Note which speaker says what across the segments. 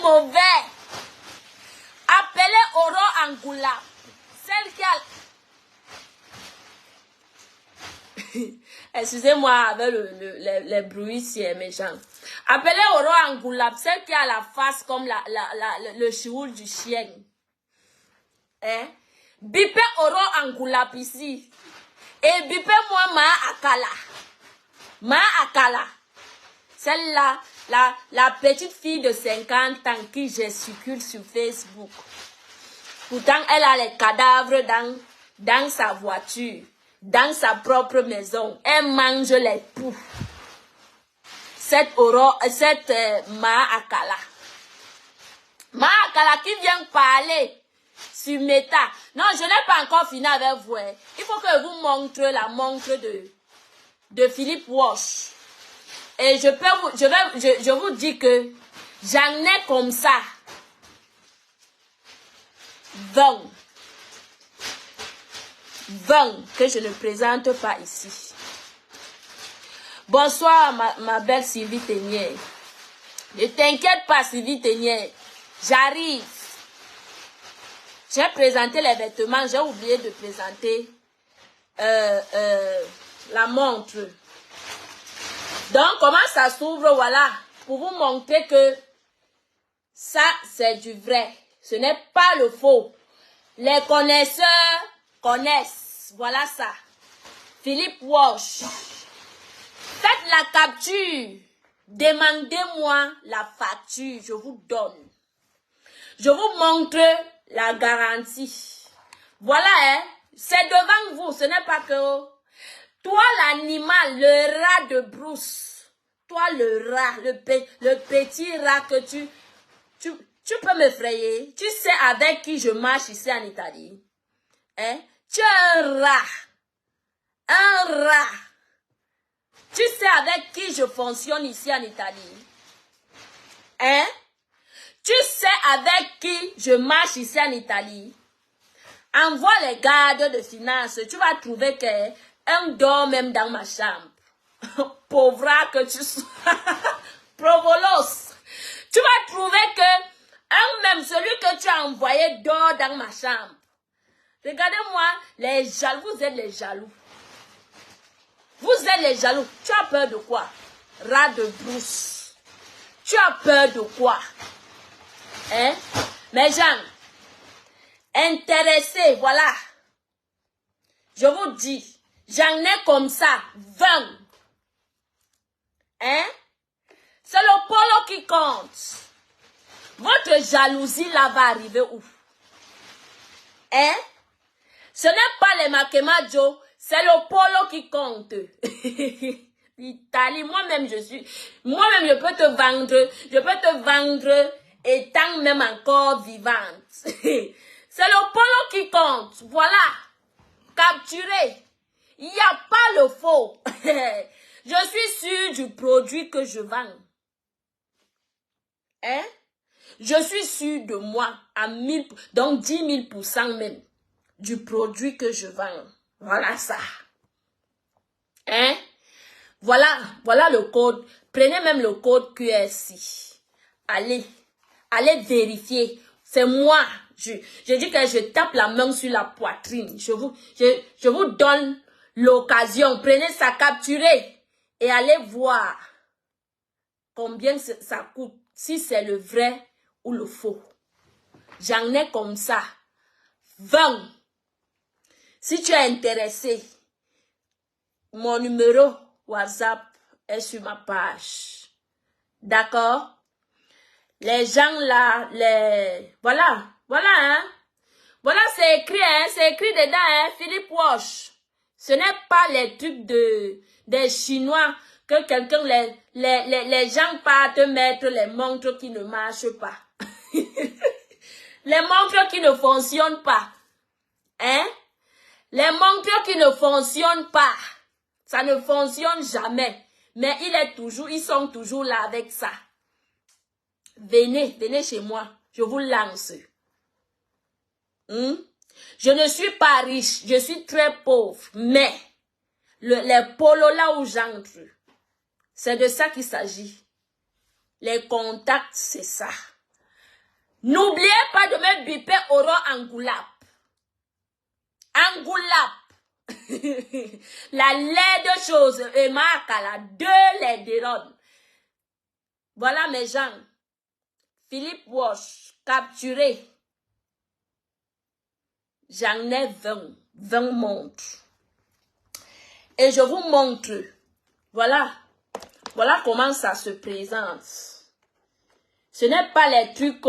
Speaker 1: mauvais. Appelez Aurore Angoula. Celle qui a... Excusez-moi avec les bruits si méchants. Appelez Aurore Angoula, celle qui a la face comme le chioul du chien. Hein? Bipez Aurore Angoula ici. Et bipez-moi Ma Akala. Ma Akala. Celle-là, la petite fille de 50 ans qui gesticule sur Facebook. Pourtant, elle a les cadavres dans sa voiture, dans sa propre maison. Elle mange les poux. Cette Ma Akala. Ma Akala qui vient parler sur Meta. Non, je n'ai pas encore fini avec vous. Hein. Il faut que je vous montre la montre de Philippe Walsh. Et je vous dis que j'en ai comme ça 20 que je ne présente pas ici. Bonsoir ma belle Sylvie Ténière. Ne t'inquiète pas Sylvie Ténière, j'arrive. J'ai présenté les vêtements, j'ai oublié de présenter la montre. Donc, comment ça s'ouvre, voilà, pour vous montrer que ça, c'est du vrai. Ce n'est pas le faux. Les connaisseurs connaissent. Voilà ça. Philippe Walsh. Faites la capture. Demandez-moi la facture. Je vous donne. Je vous montre la garantie. Voilà, hein. C'est devant vous. Ce n'est pas que... Toi, l'animal, le rat de Bruce, toi, le rat, le petit rat que tu peux m'effrayer. Tu sais avec qui je marche ici en Italie. Hein? Tu es un rat. Un rat. Tu sais avec qui je fonctionne ici en Italie. Hein? Tu sais avec qui je marche ici en Italie. Envoie les gardes de finances. Tu vas trouver que... Un dort même dans ma chambre. Pauvra que tu sois. Provolos. Tu vas trouver que même celui que tu as envoyé dort dans ma chambre. Regardez-moi, les jaloux, vous êtes les jaloux. Vous êtes les jaloux. Tu as peur de quoi? Rat de brousse. Tu as peur de quoi? Hein? Mes gens, intéressés, voilà. Je vous dis. J'en ai comme ça, 20. Hein? C'est le polo qui compte. Votre jalousie là va arriver où? Hein? Ce n'est pas les Makemajo, c'est le polo qui compte. L'Italie, moi-même je peux te vendre étant même encore vivante. C'est le polo qui compte. Voilà. Capturé. Il n'y a pas le faux. Je suis sûre du produit que je vends. Hein? Je suis sûre de moi à 1000, donc 10 000% même du produit que je vends. Voilà ça. Hein? Voilà le code. Prenez même le code QSI. Allez vérifier. C'est moi. Je dis que je tape la main sur la poitrine. Je vous donne l'occasion, prenez ça, capturez et allez voir combien ça coûte, si c'est le vrai ou le faux. J'en ai comme ça, 20. Si tu es intéressé, mon numéro WhatsApp est sur ma page. D'accord? Les gens là, voilà, hein? Voilà, c'est écrit dedans, hein, Philippe Walsh. Ce n'est pas les trucs des Chinois que quelqu'un, les gens partent mettre les montres qui ne marchent pas. Les montres qui ne fonctionnent pas. Hein? Les montres qui ne fonctionnent pas. Ça ne fonctionne jamais. Mais ils sont toujours là avec ça. Venez chez moi. Je vous lance. Je ne suis pas riche, je suis très pauvre, mais les polos là où j'entre, c'est de ça qu'il s'agit. Les contacts, c'est ça. N'oubliez pas de me biper Aurore Angoulap. Angoulap. La laide chose. Et Makala. 2 les déronnes. Voilà mes gens. Philippe Wash. Capturé. J'en ai 20. 20 montres. Et je vous montre. Voilà. Voilà comment ça se présente. Ce n'est pas les trucs.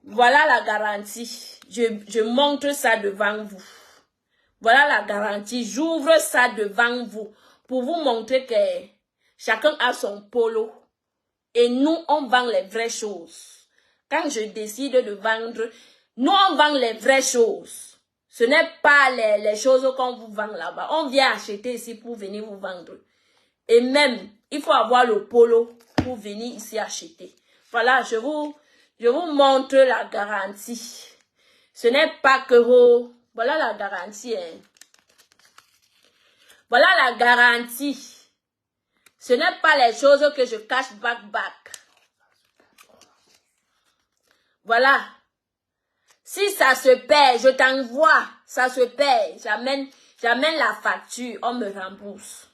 Speaker 1: Voilà la garantie. Je montre ça devant vous. Voilà la garantie. J'ouvre ça devant vous pour vous montrer que chacun a son polo. Et nous, on vend les vraies choses. Quand je décide de vendre, nous, on vend les vraies choses. Ce n'est pas les choses qu'on vous vend là-bas. On vient acheter ici pour venir vous vendre. Et même, il faut avoir le polo pour venir ici acheter. Voilà, je vous montre la garantie. Ce n'est pas que vous... Voilà la garantie. Hein. Voilà la garantie. Ce n'est pas les choses que je cache back. Voilà. Si ça se perd, je t'envoie. Ça se perd. J'amène la facture. On me rembourse.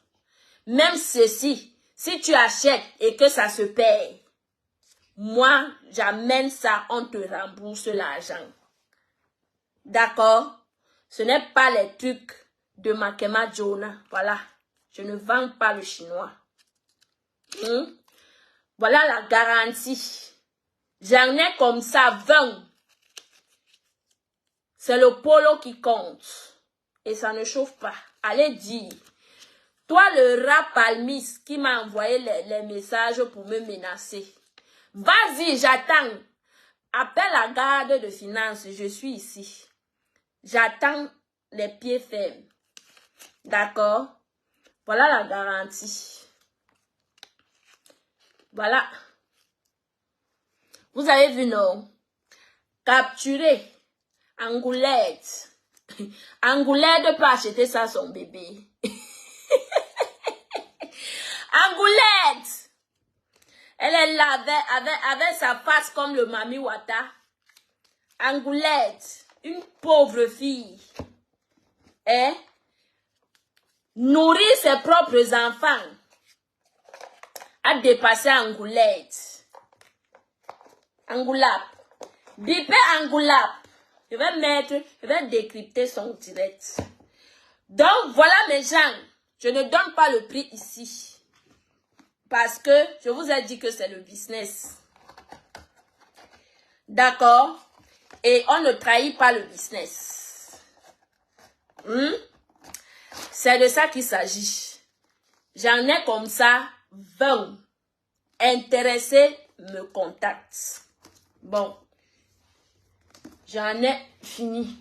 Speaker 1: Même ceci, si tu achètes et que ça se perd, moi, j'amène ça, on te rembourse l'argent. D'accord? Ce n'est pas les trucs de Makema Jonah. Voilà. Je ne vends pas le chinois. Voilà la garantie. J'en ai comme ça 20. C'est le polo qui compte. Et ça ne chauffe pas. Allez dire. Toi, le rat palmiste qui m'a envoyé les messages pour me menacer. Vas-y, j'attends. Appelle la garde de finances. Je suis ici. J'attends les pieds fermes. D'accord? Voilà la garantie. Voilà. Vous avez vu, non? Capturer. Angoulette. Angoulette peut acheter ça à son bébé. Angoulette. Elle est là avec sa face comme le Mami Wata. Angoulette. Une pauvre fille. Hein? Nourrir ses propres enfants. A dépassé Angoulette. Angoulap. Bipé Angoulap. Je vais décrypter son direct. Donc, voilà mes gens. Je ne donne pas le prix ici. Parce que je vous ai dit que c'est le business. D'accord? Et on ne trahit pas le business. C'est de ça qu'il s'agit. J'en ai comme ça 20. Intéressés me contactent. Bon. J'en ai fini.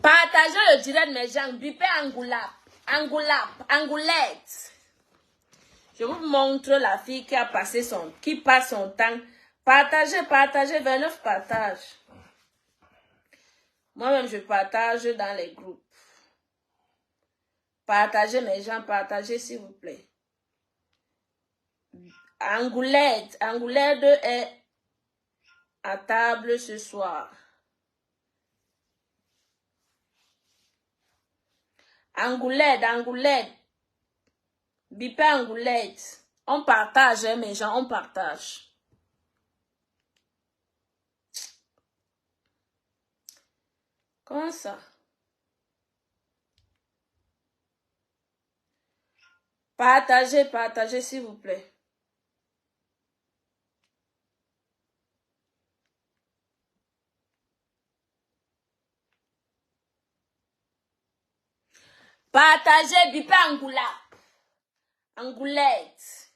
Speaker 1: Partagez le direct, mes gens. Bipé Angoulap. Angoulette. Je vous montre la fille qui a passé qui passe son temps. Partagez, 29 partages. Moi-même, je partage dans les groupes. Partagez, mes gens, partagez, s'il vous plaît. Angoulette est à table ce soir. Angoulette. Bipé Angoulette. On partage, hein, mes gens, on partage. Comment ça? Partagez, s'il vous plaît. Partagez, Bipé Angoulette.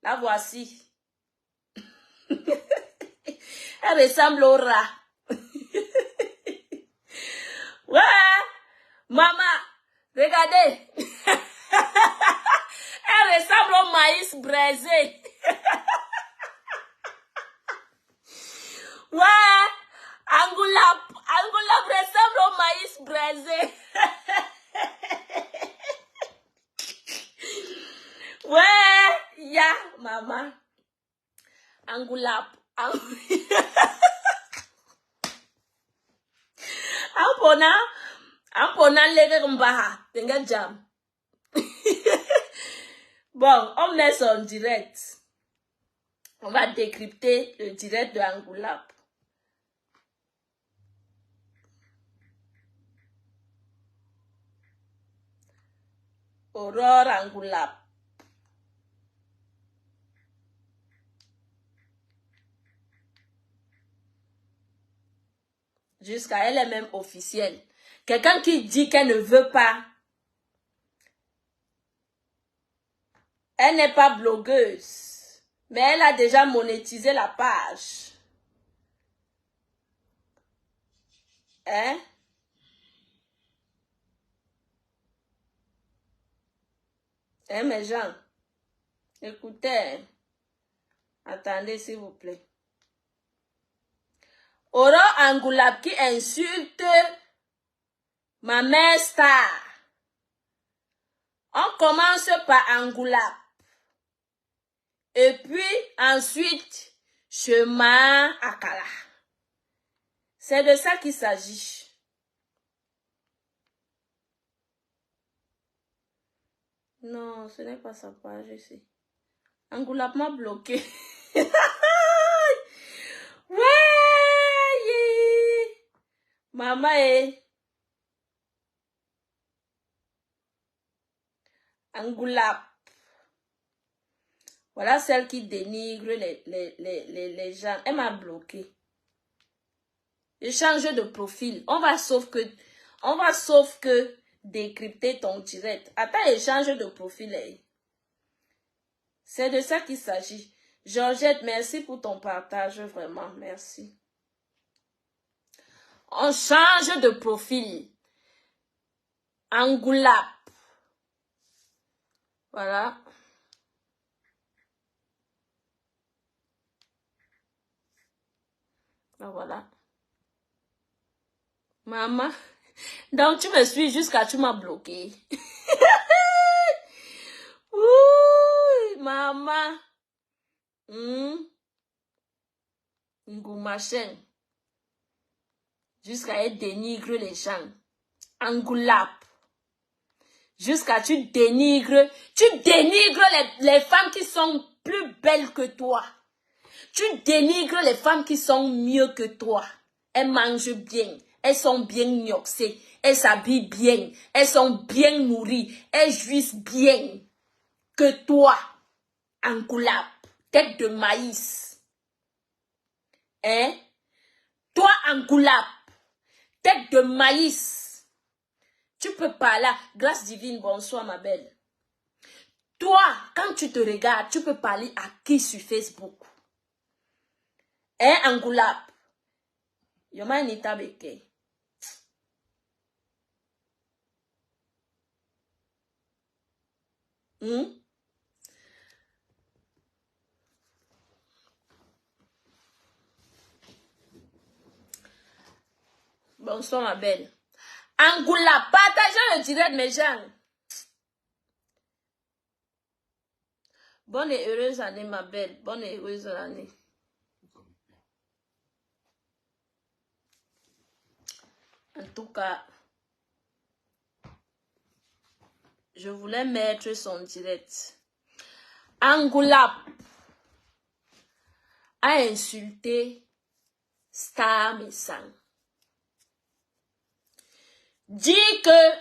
Speaker 1: La voici. Elle ressemble au rat. Ouais, maman, regardez. Elle ressemble au maïs braisé. Ouais, Angoulap ressemble au maïs braisé. Angoulap. Ampona lege mbaha. Tenga jam. Bon, on met ça en direct. On va décrypter le direct de Angoulap. Aurore Angoulap. Jusqu'à elle est même officielle. Quelqu'un qui dit qu'elle ne veut pas. Elle n'est pas blogueuse. Mais elle a déjà monétisé la page. Hein? Hein, mes gens? Écoutez. Attendez, s'il vous plaît. Aurore Angoulap qui insulte ma mère star. On commence par Angoulap. Et puis, ensuite, chemin Akala. C'est de ça qu'il s'agit. Non, ce n'est pas sa page ici. Angoulap m'a bloqué. Ouais! Maman Angoulap. Voilà celle qui dénigre les gens. Elle m'a bloqué. Je change de profil. On va sauf que décrypter ton direct. Attends, échange de profil. C'est de ça qu'il s'agit. Georgette, merci pour ton partage. Vraiment, merci. On change de profil. Angoulap. Voilà. Voilà. Maman. Donc, tu me suis jusqu'à tu m'as bloqué. Ouh, maman. Ngoumachen. Jusqu'à elle dénigre les gens. Angoulap. Jusqu'à tu dénigres les femmes qui sont plus belles que toi. Tu dénigres les femmes qui sont mieux que toi. Elles mangent bien. Elles sont bien gnoxées. Elles s'habillent bien. Elles sont bien nourries. Elles jouissent bien. Que toi, Angoulap, tête de maïs. Hein? Toi, Angoulap, tête de maïs. Tu peux pas là. Grâce divine, bonsoir ma belle. Toi, quand tu te regardes, tu peux parler à qui sur Facebook? Hein, Angoulap? Yoma nita beke. Bonsoir ma belle. Angoulap, partageons le direct mes gens. Bonne et heureuse année ma belle. Bonne et heureuse année. En tout cas, je voulais mettre son direct. Angoulap a insulté Star Messang. Dit que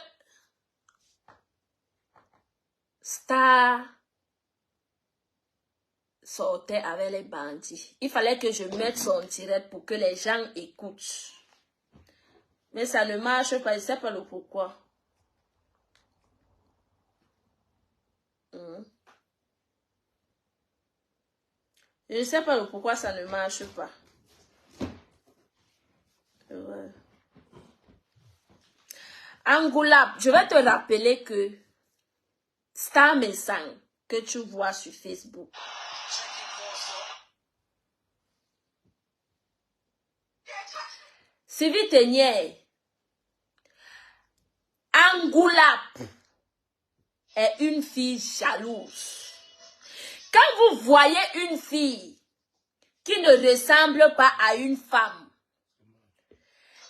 Speaker 1: Star sortait avec les bandits. Il fallait que je mette son direct pour que les gens écoutent. Mais ça ne marche pas, je ne sais pas le pourquoi. Je ne sais pas le pourquoi ça ne marche pas. Ouais. Angoulap, je vais te rappeler que Star Messang que tu vois sur Facebook. Sylvie Tenière, Angoulap est une fille jalouse. Quand vous voyez une fille qui ne ressemble pas à une femme.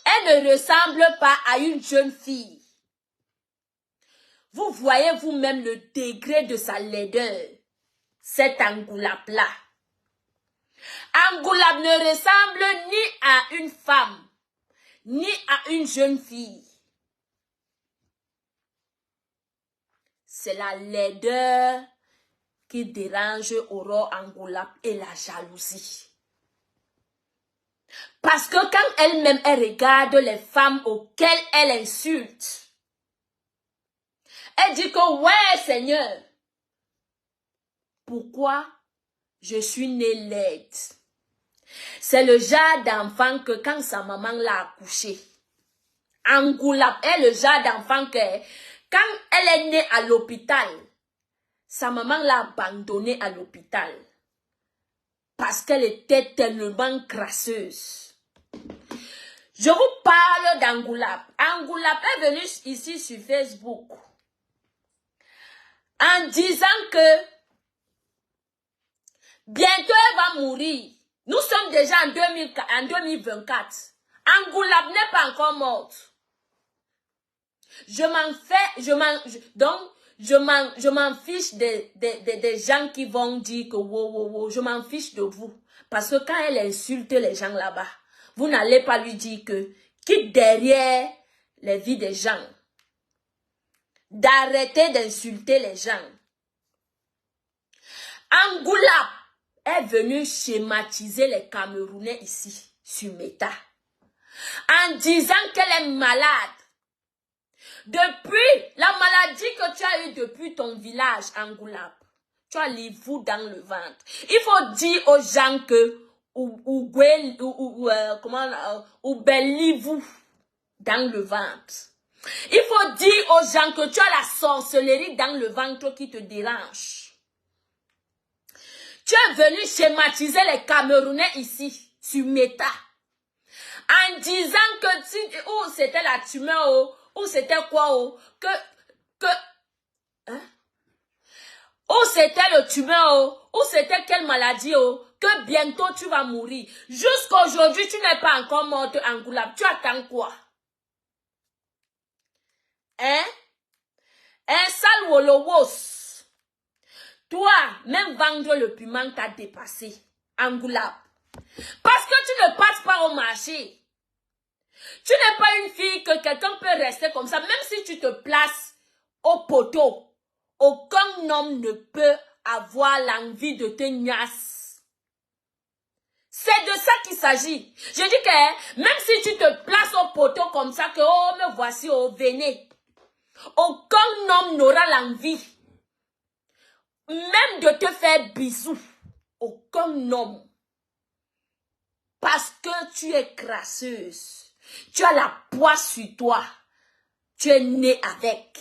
Speaker 1: Elle ne ressemble pas à une jeune fille. Vous voyez vous-même le degré de sa laideur. Cet Angoulap-là. Angoulap ne ressemble ni à une femme, ni à une jeune fille. C'est la laideur qui dérange Aurore Angoulap et la jalousie. Parce que quand elle-même, elle regarde les femmes auxquelles elle insulte, elle dit que ouais Seigneur, pourquoi je suis née laide? C'est le genre d'enfant que quand sa maman l'a accouché, Angoulap est le genre d'enfant que quand elle est née à l'hôpital, sa maman l'a abandonnée à l'hôpital parce qu'elle était tellement crasseuse. Je vous parle d'Angoulap. Angoulap est venu ici sur Facebook en disant que bientôt elle va mourir. Nous sommes déjà en 2024. Angoulap n'est pas encore morte. Je m'en fiche des gens qui vont dire que wow, je m'en fiche de vous. Parce que quand elle insulte les gens là-bas, vous n'allez pas lui dire que quitte derrière les vies des gens. D'arrêter d'insulter les gens. Angoulap est venu schématiser les Camerounais ici, sur Meta, en disant qu'elle est malade. Depuis la maladie que tu as eue depuis ton village, Angoulap, tu as l'ivou dans le ventre. Il faut dire aux gens que ou l'ivou dans le ventre. Il faut dire aux gens que tu as la sorcellerie dans le ventre qui te dérange. Tu es venu schématiser les Camerounais ici, sur Meta, en disant que c'était la tumeur, ou c'était quoi, ou c'était le tumeur, ou c'était quelle maladie, que bientôt tu vas mourir. Jusqu'à aujourd'hui, tu n'es pas encore morte, Angoulap. Tu attends quoi? Hein? Un sale wolowos. Toi, même vendre le piment t'a dépassé, Angoulap. Parce que tu ne passes pas au marché. Tu n'es pas une fille que quelqu'un peut rester comme ça. Même si tu te places au poteau, aucun homme ne peut avoir l'envie de te niasse. C'est de ça qu'il s'agit. Je dis que même si tu te places au poteau comme ça, que oh, me voici, oh, venez. Aucun homme n'aura l'envie même de te faire bisous. Aucun homme. Parce que tu es crasseuse. Tu as la poisse sur toi. Tu es né avec.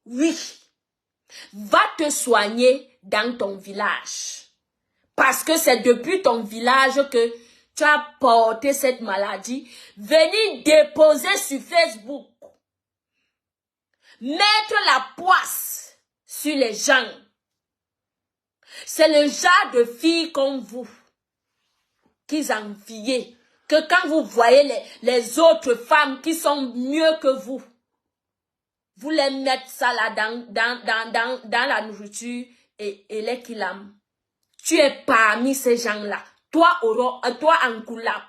Speaker 1: Oui. Va te soigner dans ton village. Parce que c'est depuis ton village que tu as porté cette maladie. Venez déposer sur Facebook. Mettre la poisse sur les gens. C'est le genre de filles comme vous qu'ils envient. Que quand vous voyez les autres femmes qui sont mieux que vous les mettez ça là dans la nourriture et les kilams. Tu es parmi ces gens-là. Toi, Angoulap.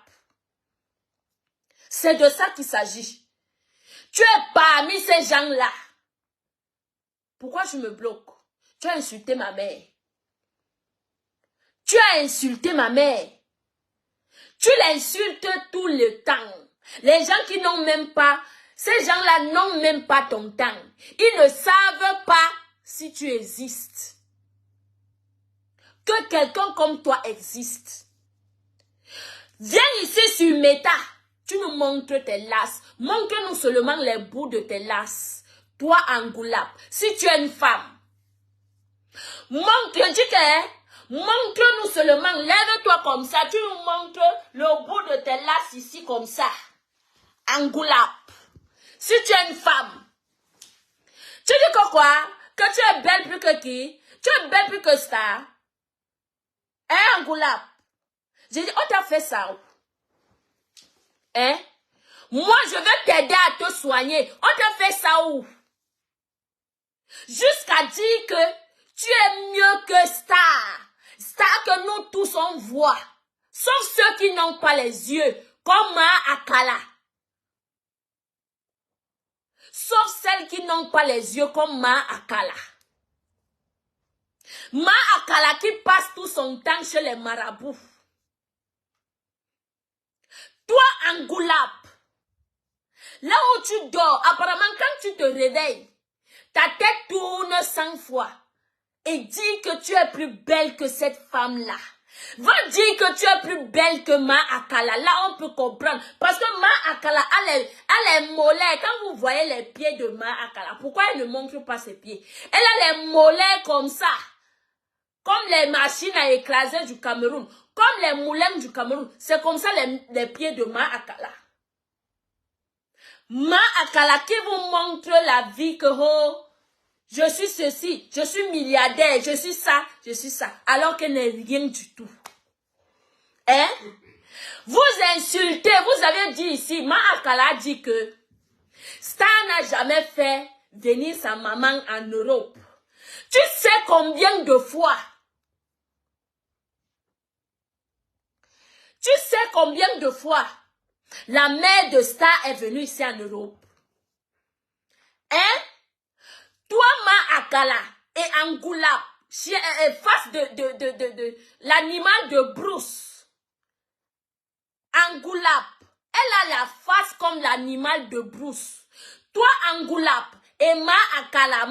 Speaker 1: C'est de ça qu'il s'agit. Tu es parmi ces gens-là. Pourquoi je me bloque? Tu as insulté ma mère. Tu as insulté ma mère. Tu l'insultes tout le temps. Les gens qui n'ont même pas, ces gens-là n'ont même pas ton temps. Ils ne savent pas si tu existes. Que quelqu'un comme toi existe. Viens ici sur Meta. Tu nous montres tes lasses. Montre-nous seulement les bouts de tes lasses. Toi, Angoulap, si tu es une femme, montre-nous seulement, lève-toi comme ça, tu nous montres le bout de tes lasses ici comme ça. Angoulap, si tu es une femme, tu dis que quoi? Que tu es belle plus que qui? Tu es belle plus que ça? Hein, Angoulap? J'ai dit, on t'a fait ça où? Hein? Moi, je veux t'aider à te soigner. On t'a fait ça où? Jusqu'à dire que tu es mieux que Star. Star que nous tous on voit. Sauf ceux qui n'ont pas les yeux. Comme Ma Akala. Sauf celles qui n'ont pas les yeux comme Ma Akala. Ma Akala qui passe tout son temps chez les marabouts. Toi, Angoulap, là où tu dors, apparemment quand tu te réveilles, ta tête tourne 100 fois et dis que tu es plus belle que cette femme-là. Va dire que tu es plus belle que Ma Akala. Là, on peut comprendre. Parce que Ma Akala a les mollets. Quand vous voyez les pieds de Ma Akala, pourquoi elle ne montre pas ses pieds? Elle a les mollets comme ça. Comme les machines à écraser du Cameroun. Comme les moulins du Cameroun. C'est comme ça les pieds de Ma Akala. Ma Akala qui vous montre la vie que oh, je suis ceci, je suis milliardaire, je suis ça, alors qu'elle n'est rien du tout. Hein? Vous insultez, vous avez dit ici, Ma Akala dit que Star n'a jamais fait venir sa maman en Europe. Tu sais combien de fois? Tu sais combien de fois la mère de Star est venue ici en Europe? Hein? Toi, Ma Akala et Angoulap, face de l'animal de Bruce. Angoulap, elle a la face comme l'animal de Bruce. Toi, Angoulap et Ma Akala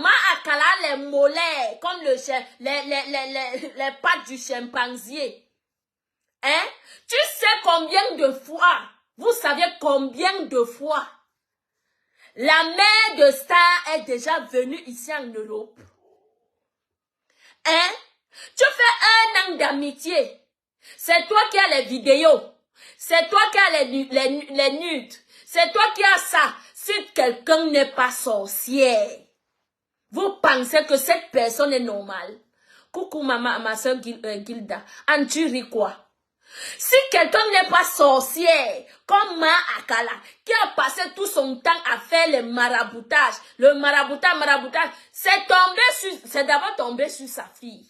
Speaker 1: les mollets comme les pattes du chimpanzé. Hein? Tu sais combien de fois, vous savez combien de fois la mère de Star est déjà venue ici en Europe? Hein? Tu fais 1 an d'amitié. C'est toi qui as les vidéos. C'est toi qui as les nudes. C'est toi qui as ça. Si quelqu'un n'est pas sorcière, vous pensez que cette personne est normale? Coucou ma soeur Gilda. En tu ris quoi? Si quelqu'un n'est pas sorcière, comme Ma Akala, qui a passé tout son temps à faire le maraboutage, c'est d'abord tombé sur sa fille.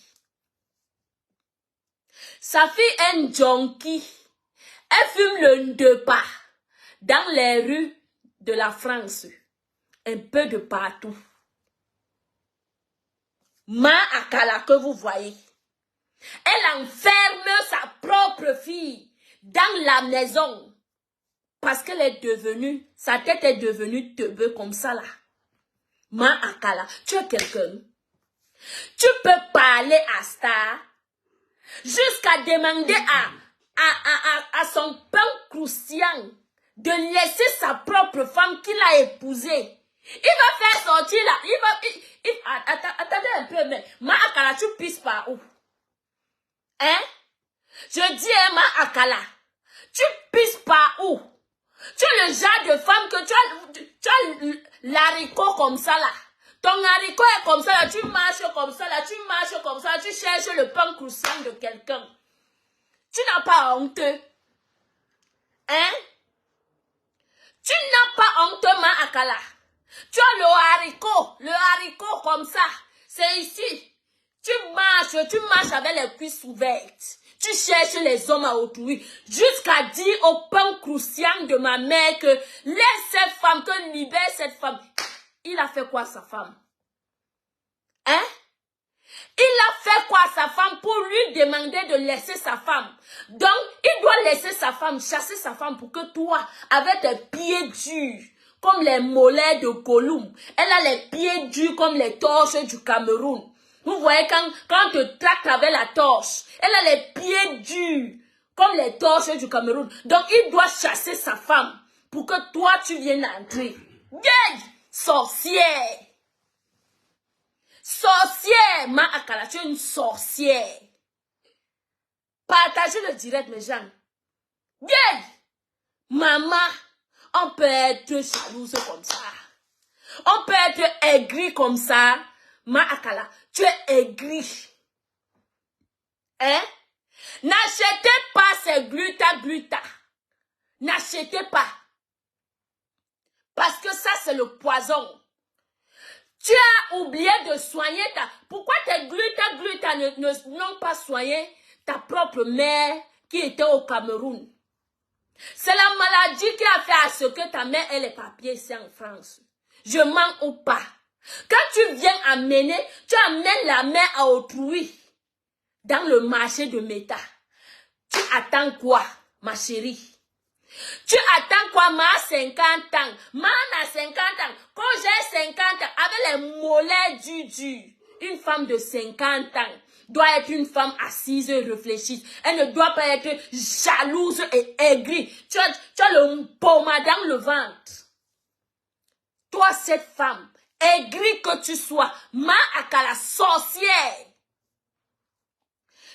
Speaker 1: Sa fille est une junkie. Elle fume le 2 pas dans les rues de la France. Un peu de partout. Ma Akala que vous voyez. Elle enferme sa propre fille dans la maison. Parce qu'elle est devenue, sa tête est devenue teubeux comme ça là. Ma Akala, tu es quelqu'un. Tu peux parler à Star jusqu'à demander à son pain croustillant de laisser sa propre femme qu'il a épousée. Il va faire sortir là. Attendez un peu, mais Ma Akala, tu pisses par où? Hein? Je dis à Ma Akala, tu pisses par où? Tu es le genre de femme que tu as l'haricot comme ça là. Ton haricot est comme ça là, tu marches comme ça là, tu cherches le pain croustillant de quelqu'un. Tu n'as pas honte. Hein? Tu n'as pas honte, Ma Akala. Tu as le haricot comme ça. C'est ici. Tu marches avec les cuisses ouvertes. Tu cherches les hommes à autrui. Jusqu'à dire au pain croustillant de ma mère que laisse cette femme, que libère cette femme. Il a fait quoi à sa femme? Hein? Il a fait quoi à sa femme pour lui demander de laisser sa femme? Donc, il doit laisser sa femme, chasser sa femme pour que toi, avec tes pieds durs, comme les mollets de Gollum, elle a les pieds durs comme les torches du Cameroun. Vous voyez, quand on te traque avec la torche, elle a les pieds durs, comme les torches du Cameroun. Donc, il doit chasser sa femme pour que toi, tu viennes entrer. Vieille sorcière! Sorcière! Ma Akala, tu es une sorcière. Partagez le direct, mes gens. Vieille! Maman, on peut être jalouse comme ça. On peut être aigri comme ça. Ma Akala, tu es aigri. Hein? N'achetez pas ces gluta. N'achetez pas. Parce que ça, c'est le poison. Tu as oublié de soigner ta... Pourquoi tes gluta n'ont pas soigné ta propre mère qui était au Cameroun? C'est la maladie qui a fait à ce que ta mère ait les papiers ici en France. Je mens ou pas. Quand tu viens amener, tu amènes la main à autrui dans le marché de méta. Tu attends quoi, ma chérie? Tu attends quoi, ma 50 ans? Ma a 50 ans. Quand j'ai 50 ans, avec les mollets du, une femme de 50 ans doit être une femme assise et réfléchie. Elle ne doit pas être jalouse et aigrie. Tu as le pommade dans le ventre. Toi, cette femme, aigrie que tu sois, ma akala sorcière.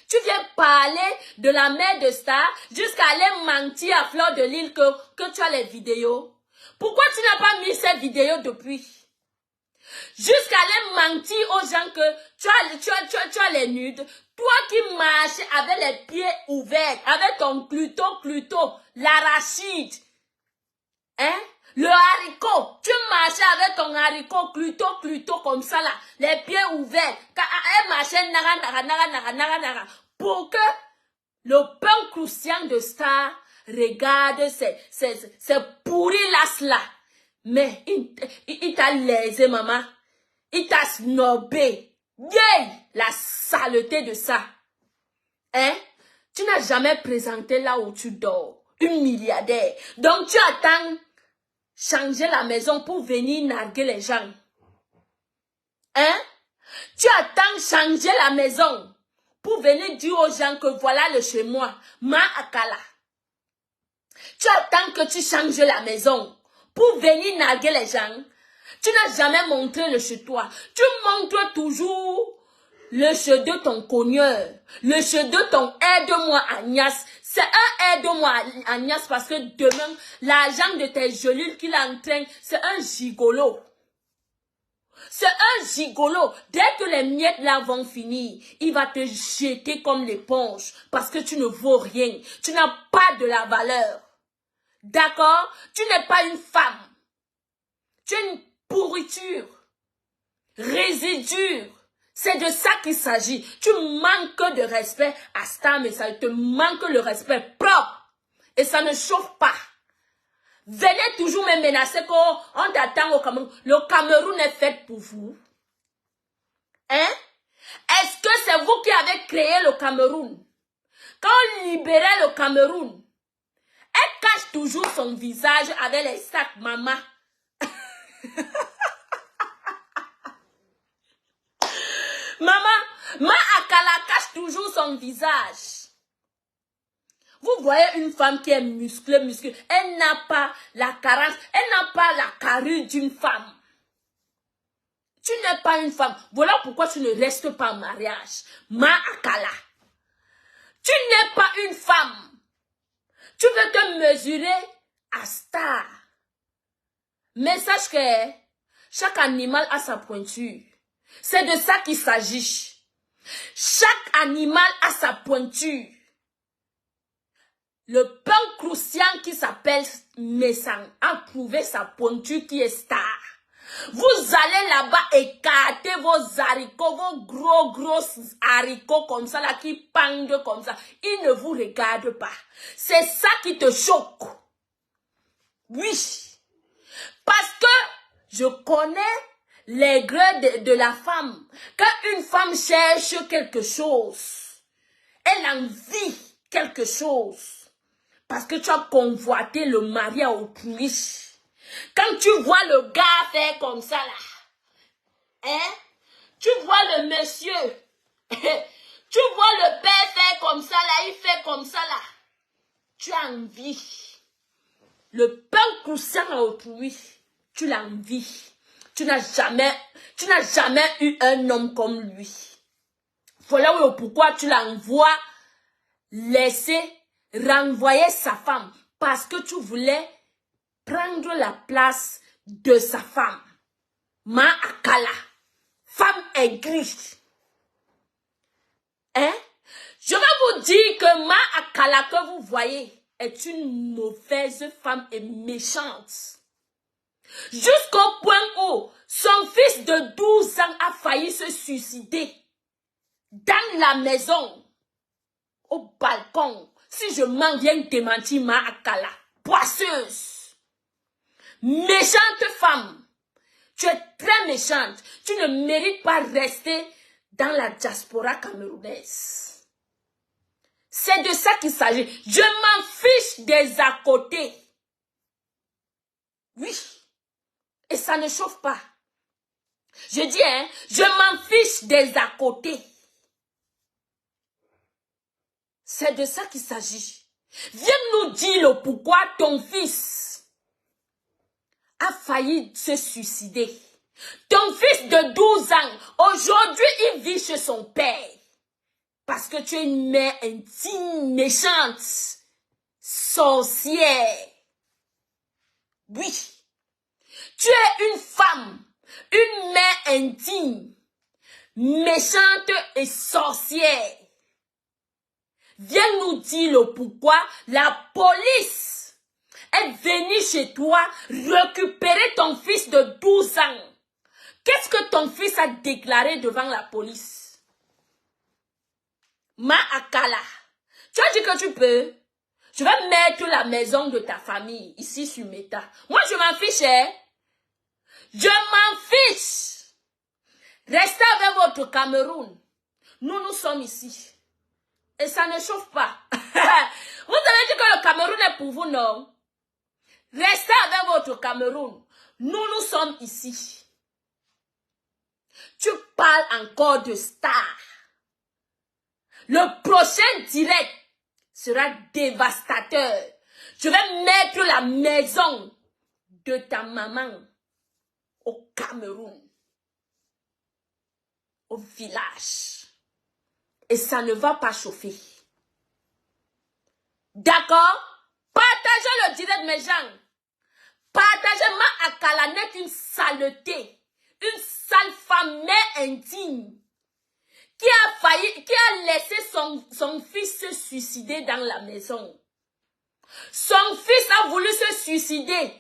Speaker 1: Tu viens parler de la mère de Star jusqu'à aller mentir à Fleur de Lille que tu as les vidéos. Pourquoi tu n'as pas mis ces vidéos depuis? Jusqu'à aller mentir aux gens que tu as les nudes. Toi qui marches avec les pieds ouverts, avec ton cluto, l'arachide. Hein? Le haricot. Tu marchais avec ton haricot, cluto comme ça là. Les pieds ouverts. Elle marchait nara. Pour que le pain croustillant de Star regarde ces pourris là. Mais il t'a lésé, maman. Il t'a snobé. Yeah! La saleté de ça. Hein? Tu n'as jamais présenté là où tu dors. Une milliardaire. Donc tu attends changer la maison pour venir narguer les gens. Hein? Tu attends changer la maison pour venir dire aux gens que voilà le chez moi. Ma akala. Tu attends que tu changes la maison pour venir narguer les gens. Tu n'as jamais montré le chez toi. Tu montres toujours le chez de ton cogneur. Le chez de ton aide-moi Agnès. C'est un aide-moi Agnès parce que demain, l'argent de tes gelules qu'il entraîne, c'est un gigolo. C'est un gigolo. Dès que les miettes là vont finir, il va te jeter comme l'éponge parce que tu ne vaux rien. Tu n'as pas de la valeur. D'accord? Tu n'es pas une femme. Tu es une pourriture. Résidu. C'est de ça qu'il s'agit. Tu manques de respect à Star, mais ça te manque le respect propre. Et ça ne chauffe pas. Venez toujours me menacer qu'on t'attend au Cameroun. Le Cameroun est fait pour vous. Hein? Est-ce que c'est vous qui avez créé le Cameroun? Quand on libérait le Cameroun, elle cache toujours son visage avec les sacs, maman. Maman, Ma Akala cache toujours son visage. Vous voyez une femme qui est musclée. Elle n'a pas la carence, elle n'a pas la carrure d'une femme. Tu n'es pas une femme. Voilà pourquoi tu ne restes pas en mariage. Ma Akala. Tu n'es pas une femme. Tu veux te mesurer à Star. Mais sache que chaque animal a sa pointure. C'est de ça qu'il s'agit. Chaque animal a sa pointure. Le pain croustillant qui s'appelle Messang a trouvé sa pointure qui est Star. Vous allez là-bas écarter vos haricots, vos gros haricots comme ça, là, qui pendent comme ça. Ils ne vous regardent pas. C'est ça qui te choque. Oui. Parce que je connais les grès de la femme. Quand une femme cherche quelque chose, elle envie quelque chose. Parce que tu as convoité le mari à autrui. Quand tu vois le gars faire comme ça là, hein? Tu vois le monsieur, tu vois le père faire comme ça là, il fait comme ça là. Tu as envie. Le pain croustillant à autrui, tu l'envies. Tu n'as jamais eu un homme comme lui. Voilà pourquoi tu l'envoies renvoyer sa femme. Parce que tu voulais prendre la place de sa femme. Ma Akala. Femme aigrie. Hein? Je vais vous dire que Ma Akala que vous voyez est une mauvaise femme et méchante. Jusqu'au point où son fils de 12 ans a failli se suicider dans la maison, au balcon. Si je m'en viens démentir Ma Akala, poisseuse, méchante femme, tu es très méchante, tu ne mérites pas rester dans la diaspora camerounaise. C'est de ça qu'il s'agit. Je m'en fiche des à côté. Oui. Et ça ne chauffe pas. Je dis, hein, je m'en fiche des à côté. C'est de ça qu'il s'agit. Viens nous dire le pourquoi ton fils a failli se suicider. Ton fils de 12 ans, aujourd'hui, il vit chez son père. Parce que tu es une mère intime, méchante, sorcière. Oui. Tu es une femme, une mère intime, méchante et sorcière. Viens nous dire le pourquoi la police est venue chez toi récupérer ton fils de 12 ans. Qu'est-ce que ton fils a déclaré devant la police? Ma Akala, tu as dit que tu peux. Je vais mettre la maison de ta famille ici sur Meta. Moi, je m'en fiche, hein? Je m'en fiche. Restez avec votre Cameroun. Nous sommes ici. Et ça ne chauffe pas. Vous avez dit que le Cameroun est pour vous, non? Restez avec votre Cameroun. Nous sommes ici. Tu parles encore de star. Le prochain direct sera dévastateur. Je vais mettre la maison de ta maman au Cameroun, au village. Et ça ne va pas chauffer. D'accord? Partagez le direct, mes gens. Partagez. Ma Akala n'est qu'une saleté. Une sale femme, mère indigne. Qui a laissé son fils se suicider dans la maison. Son fils a voulu se suicider,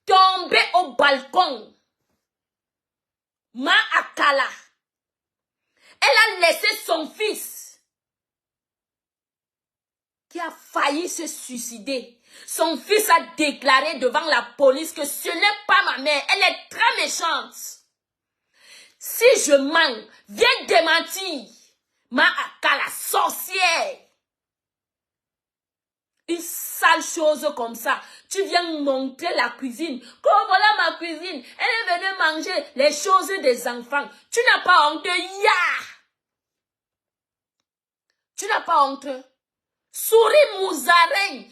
Speaker 1: tomber au balcon. Ma Akala, elle a laissé son fils qui a failli se suicider. Son fils a déclaré devant la police que ce n'est pas ma mère, elle est très méchante. Si je mens, viens démentir. Ma Akala, sorcière. Une sale chose comme ça. Tu viens montrer la cuisine. Comme voilà ma cuisine. Elle est venue manger les choses des enfants. Tu n'as pas honte. Ya! Tu n'as pas honte. Souris mousaraigne.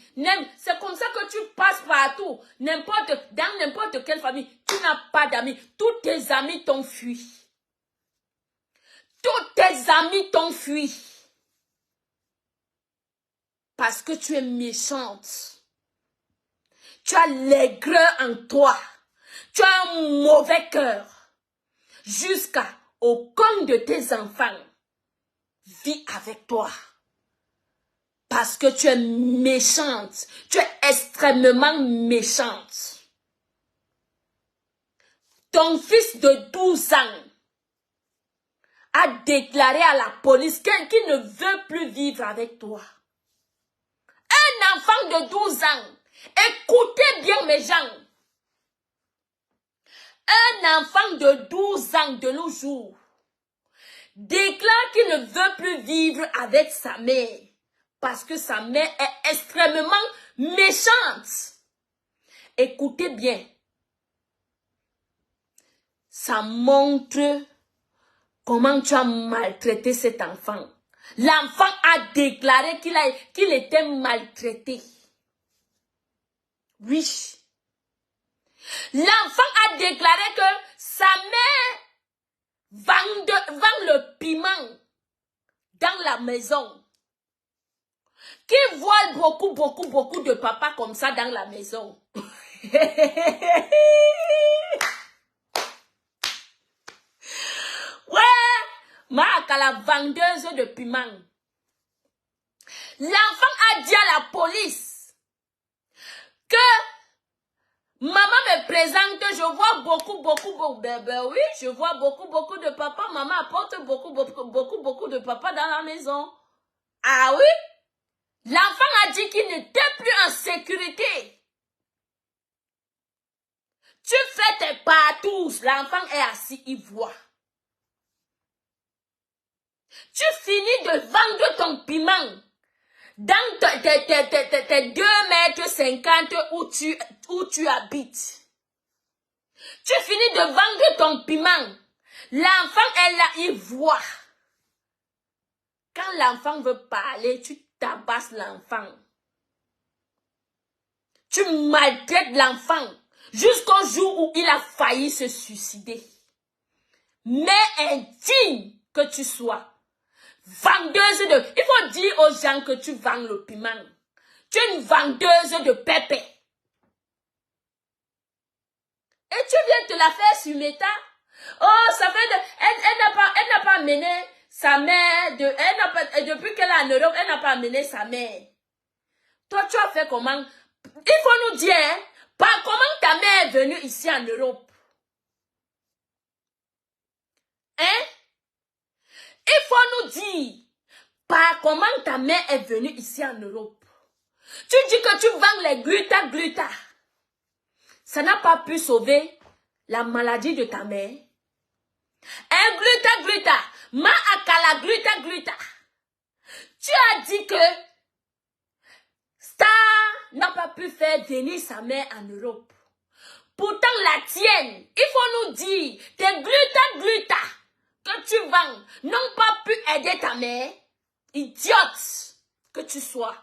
Speaker 1: C'est comme ça que tu passes partout. Dans n'importe quelle famille. Tu n'as pas d'amis. Tous tes amis t'ont fui. Tous tes amis t'ont fui. Parce que tu es méchante. Tu as l'aigreur en toi. Tu as un mauvais cœur. Jusqu'au camp de tes enfants. Vis avec toi. Parce que tu es méchante. Tu es extrêmement méchante. Ton fils de 12 ans a déclaré à la police qu'il ne veut plus vivre avec toi. Un enfant de 12 ans, écoutez bien mes gens, un enfant de 12 ans de nos jours déclare qu'il ne veut plus vivre avec sa mère parce que sa mère est extrêmement méchante. Écoutez bien, ça montre comment tu as maltraité cet enfant. L'enfant a déclaré qu'il était maltraité. Oui. L'enfant a déclaré que sa mère vend le piment dans la maison. Qui voit beaucoup de papas comme ça dans la maison. Ouais, Ma Akala, vendeuse de piment. L'enfant a dit à la police que maman me présente, je vois beaucoup, ben oui, je vois beaucoup de papa. Maman apporte beaucoup de papa dans la maison. Ah oui? L'enfant a dit qu'il n'était plus en sécurité. Tu fais tes partous, l'enfant est assis, il voit. Tu finis de vendre ton piment dans tes 2,50 m où tu habites. Tu finis de vendre ton piment. L'enfant est là, il voit. Quand l'enfant veut parler, tu tabasses l'enfant. Tu maltraites l'enfant jusqu'au jour où il a failli se suicider. Mais indigne que tu sois, vendeuse de... Il faut dire aux gens que tu vends le piment. Tu es une vendeuse de pépé. Et tu viens te la faire sur Meta. Oh, ça fait de... Elle n'a pas amené sa mère. Depuis qu'elle est en Europe, elle n'a pas amené sa mère. Toi, tu as fait comment? Il faut nous dire, hein, par comment ta mère est venue ici en Europe? Hein? Il faut nous dire, par comment ta mère est venue ici en Europe? Tu dis que tu vends les gluta. Ça n'a pas pu sauver la maladie de ta mère. Un gluta. Ma akala gluta. Tu as dit que Star n'a pas pu faire venir sa mère en Europe. Pourtant la tienne, il faut nous dire, tes gluta que tu vends n'ont pas pu aider ta mère. Idiote que tu sois.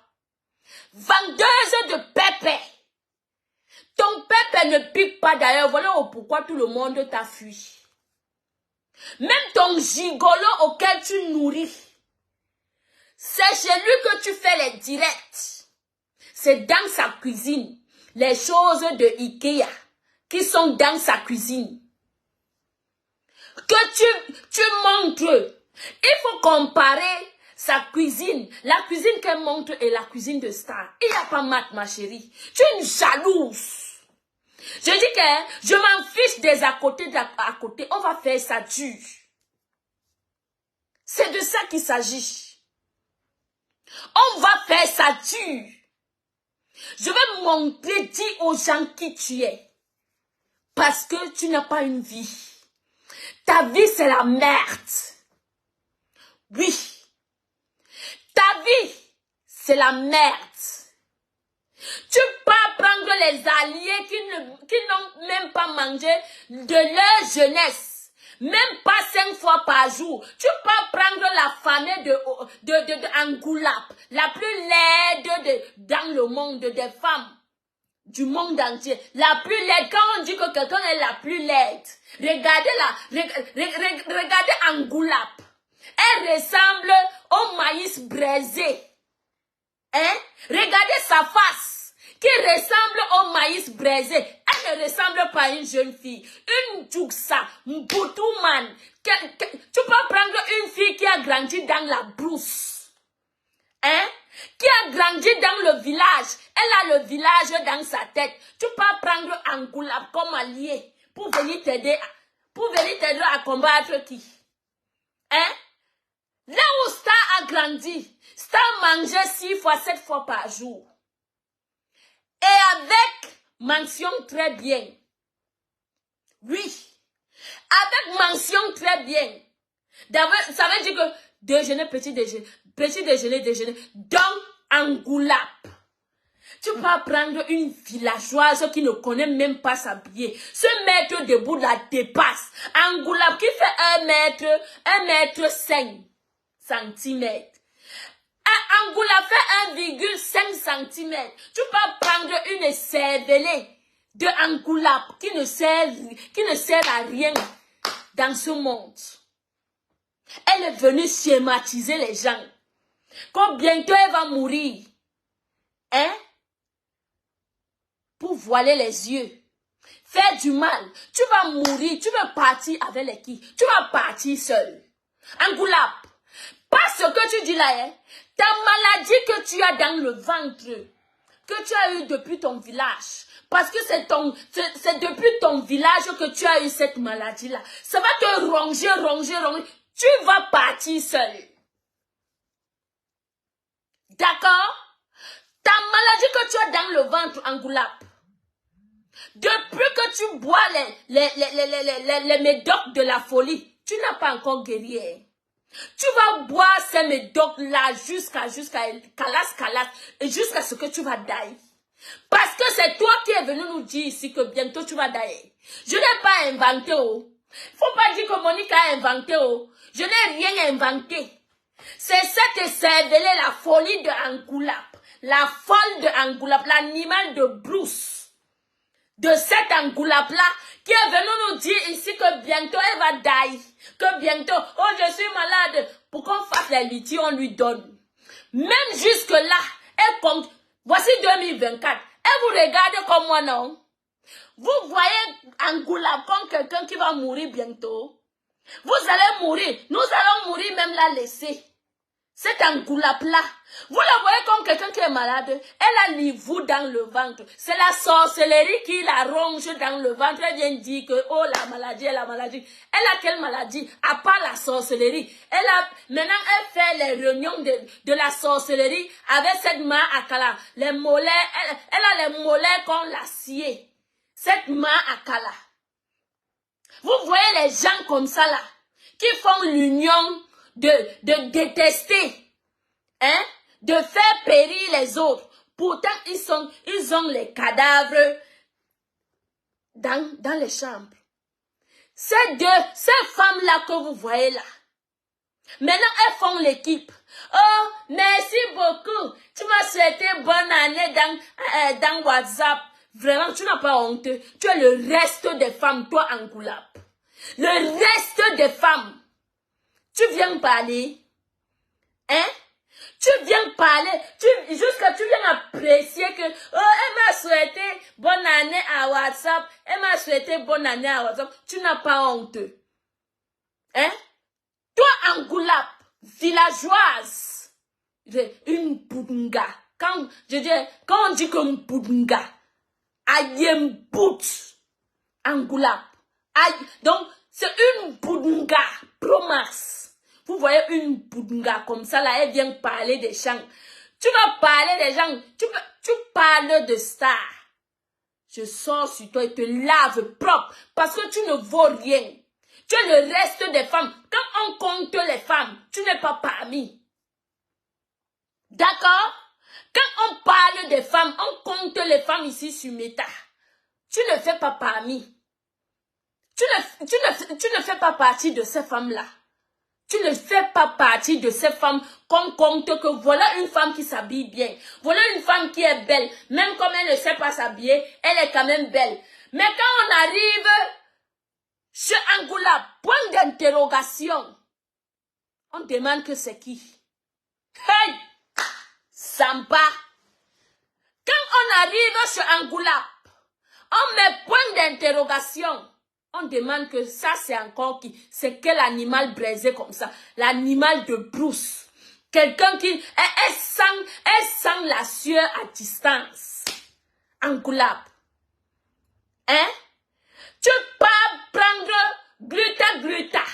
Speaker 1: Vendeuse de pépé. Ton pépé ne pique pas d'ailleurs. Voilà pourquoi tout le monde t'a fui. Même ton gigolo auquel tu nourris. C'est chez lui que tu fais les directs. C'est dans sa cuisine. Les choses de Ikea qui sont dans sa cuisine. Que tu montres. Il faut comparer sa cuisine. La cuisine qu'elle montre et la cuisine de Star. Il n'y a pas maths, ma chérie. Tu es une jalouse. Je dis que je m'en fiche des à côté. On va faire ça dur. C'est de ça qu'il s'agit. On va faire ça dur. Je vais montrer, dire aux gens qui tu es. Parce que tu n'as pas une vie. Ta vie, c'est la merde. Oui. Ta vie, c'est la merde. Tu peux prendre les alliés qui n'ont même pas mangé de leur jeunesse. Même pas 5 fois par jour. Tu peux prendre la famille de Angoulap, la plus laide dans le monde des femmes. Du monde entier. La plus laide. Quand on dit que quelqu'un est la plus laide, regardez Angoulap. Elle ressemble au maïs braisé. Hein? Regardez sa face qui ressemble au maïs braisé. Elle ne ressemble pas à une jeune fille. Une Djouksa, Mboutoumane. Tu peux prendre une fille qui a grandi dans la brousse. Hein? Qui a grandi dans le village. Elle a le village dans sa tête. Tu peux prendre Angoulap comme allié pour venir t'aider à combattre qui? Hein? Là où Star a grandi, Star mangeait 6 fois, 7 fois par jour. Et avec mention très bien. Oui. Avec mention très bien. Ça veut dire que déjeuner, petit déjeuner. Donc, Angoulap. Tu peux prendre une villageoise qui ne connaît même pas s'habiller. Se mettre debout la dépasse. Angoulap qui fait 1 mètre 5 centimètres. Angoulap fait 1,5 cm. Tu peux prendre une cervelée de Angoulap qui ne sert à rien dans ce monde. Elle est venue schématiser les gens. Quand bientôt elle va mourir. Hein? Pour voiler les yeux. Faire du mal. Tu vas mourir. Tu vas partir avec les qui? Tu vas partir seul. Angoulap. Pas ce que tu dis là. Hein? Ta maladie que tu as dans le ventre, que tu as eu depuis ton village, parce que c'est depuis ton village que tu as eu cette maladie-là. Ça va te ronger, ronger, ronger. Tu vas partir seul. D'accord? Ta maladie que tu as dans le ventre, Angoulap, depuis que tu bois les médocs de la folie, tu n'as pas encore guéri. Tu vas boire ces médocs-là jusqu'à calas, et jusqu'à ce que tu vas dailler. Parce que c'est toi qui es venu nous dire ici que bientôt tu vas dailler. Je n'ai pas inventé. Faut pas dire que Monique a inventé. Je n'ai rien inventé. C'est cette cervelée, la folie de Angoulap, la folle de Angoulap, l'animal de Bruce, de cet Angoulap-là, qui est venu nous dire ici que bientôt elle va dailler, que bientôt, oh je suis malade, pour qu'on fasse les litiges, on lui donne. Même jusque-là, elle compte, voici 2024, elle vous regarde comme moi, non? Vous voyez Angoulap comme quelqu'un qui va mourir bientôt. Vous allez mourir, nous allons mourir même la laisser. Cette Angoulap-là, vous la voyez comme quelqu'un qui est malade. Elle a l'ivou dans le ventre. C'est la sorcellerie qui la ronge dans le ventre. Elle vient dire que, oh, la maladie, la maladie. Elle a quelle maladie? À part la sorcellerie. Maintenant, elle fait les réunions de la sorcellerie avec cette main à Kala. Les mollets, elle a les mollets comme l'acier. Cette main à Kala. Vous voyez les gens comme ça là, qui font l'union de détester, hein, de faire périr les autres. Pourtant, ils ont les cadavres dans les chambres. Ces femmes-là que vous voyez là, maintenant elles font l'équipe. Oh, merci beaucoup. Tu m'as souhaité bonne année dans WhatsApp. Vraiment, tu n'as pas honte. Tu es le reste des femmes, toi, Angoulap. Le reste des femmes. Tu viens parler. Hein? Tu viens parler. Jusqu'à tu viens apprécier que, oh, elle m'a souhaité bonne année à WhatsApp. Elle m'a souhaité bonne année à WhatsApp. Tu n'as pas honte. Hein? Toi, Angoulap, villageoise, une boudinga. Quand on dit qu'une boudinga, Ayembout, Angoulap. Donc, c'est une boudinga, Promax. Vous voyez une boudinga comme ça, là, elle vient parler des gens. Tu vas parler des gens, tu parles de stars. Je sors sur toi et te lave propre parce que tu ne vaux rien. Tu es le reste des femmes. Quand on compte les femmes, tu n'es pas parmi. D'accord? Quand on parle des femmes, on compte les femmes ici sur Meta. Tu ne fais pas parmi. Tu ne fais pas partie de ces femmes-là. Tu ne fais pas partie de ces femmes qu'on compte que voilà une femme qui s'habille bien. Voilà une femme qui est belle. Même comme elle ne sait pas s'habiller, elle est quand même belle. Mais quand on arrive chez Angoulap, point d'interrogation, on demande que c'est qui? Hey! Samba! Quand on arrive chez Angoulap, on met point d'interrogation. On demande que ça c'est encore qui? C'est quel animal braisé comme ça? L'animal de Bruce. Quelqu'un qui... Elle sent la sueur à distance. Angoulap. Hein? Tu peux prendre gluta.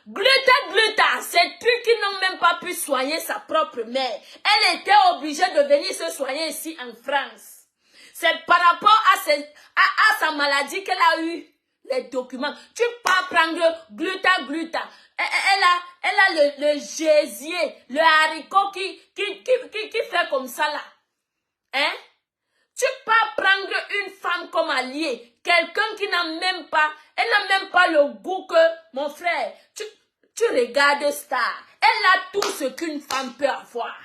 Speaker 1: Gluta, ces trucs qui n'ont même pas pu soigner sa propre mère. Elle était obligée de venir se soigner ici en France. C'est par rapport à sa maladie qu'elle a eu les documents. Tu peux prendre gluta. Elle a le gésier, le haricot qui fait comme ça là. Hein? Tu peux prendre une femme comme alliée, quelqu'un qui n'a même pas, elle n'a même pas le goût que, mon frère, tu regardes Star, elle a tout ce qu'une femme peut avoir.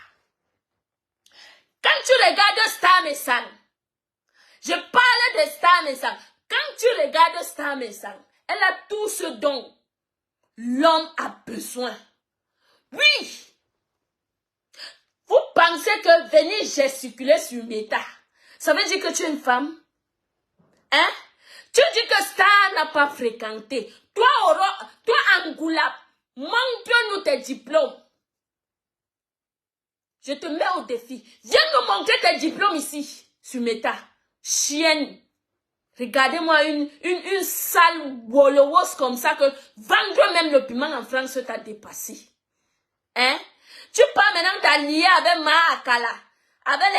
Speaker 1: Quand tu regardes Star Messang, je parle de Star Messang, quand tu regardes Star Messang, elle a tout ce dont l'homme a besoin. Oui! Vous pensez que venir gesticuler sur Meta, ça veut dire que tu es une femme? Hein? Tu dis que Star n'a pas fréquenté. Toi, Angoulap, montre-nous tes diplômes. Je te mets au défi. Viens me montrer tes diplômes ici, sur Meta. Chienne. Regardez-moi une sale wolowos comme ça que vendre même le piment en France t'a dépassé. Hein? Tu pars maintenant t'allier avec Ma Akala, avec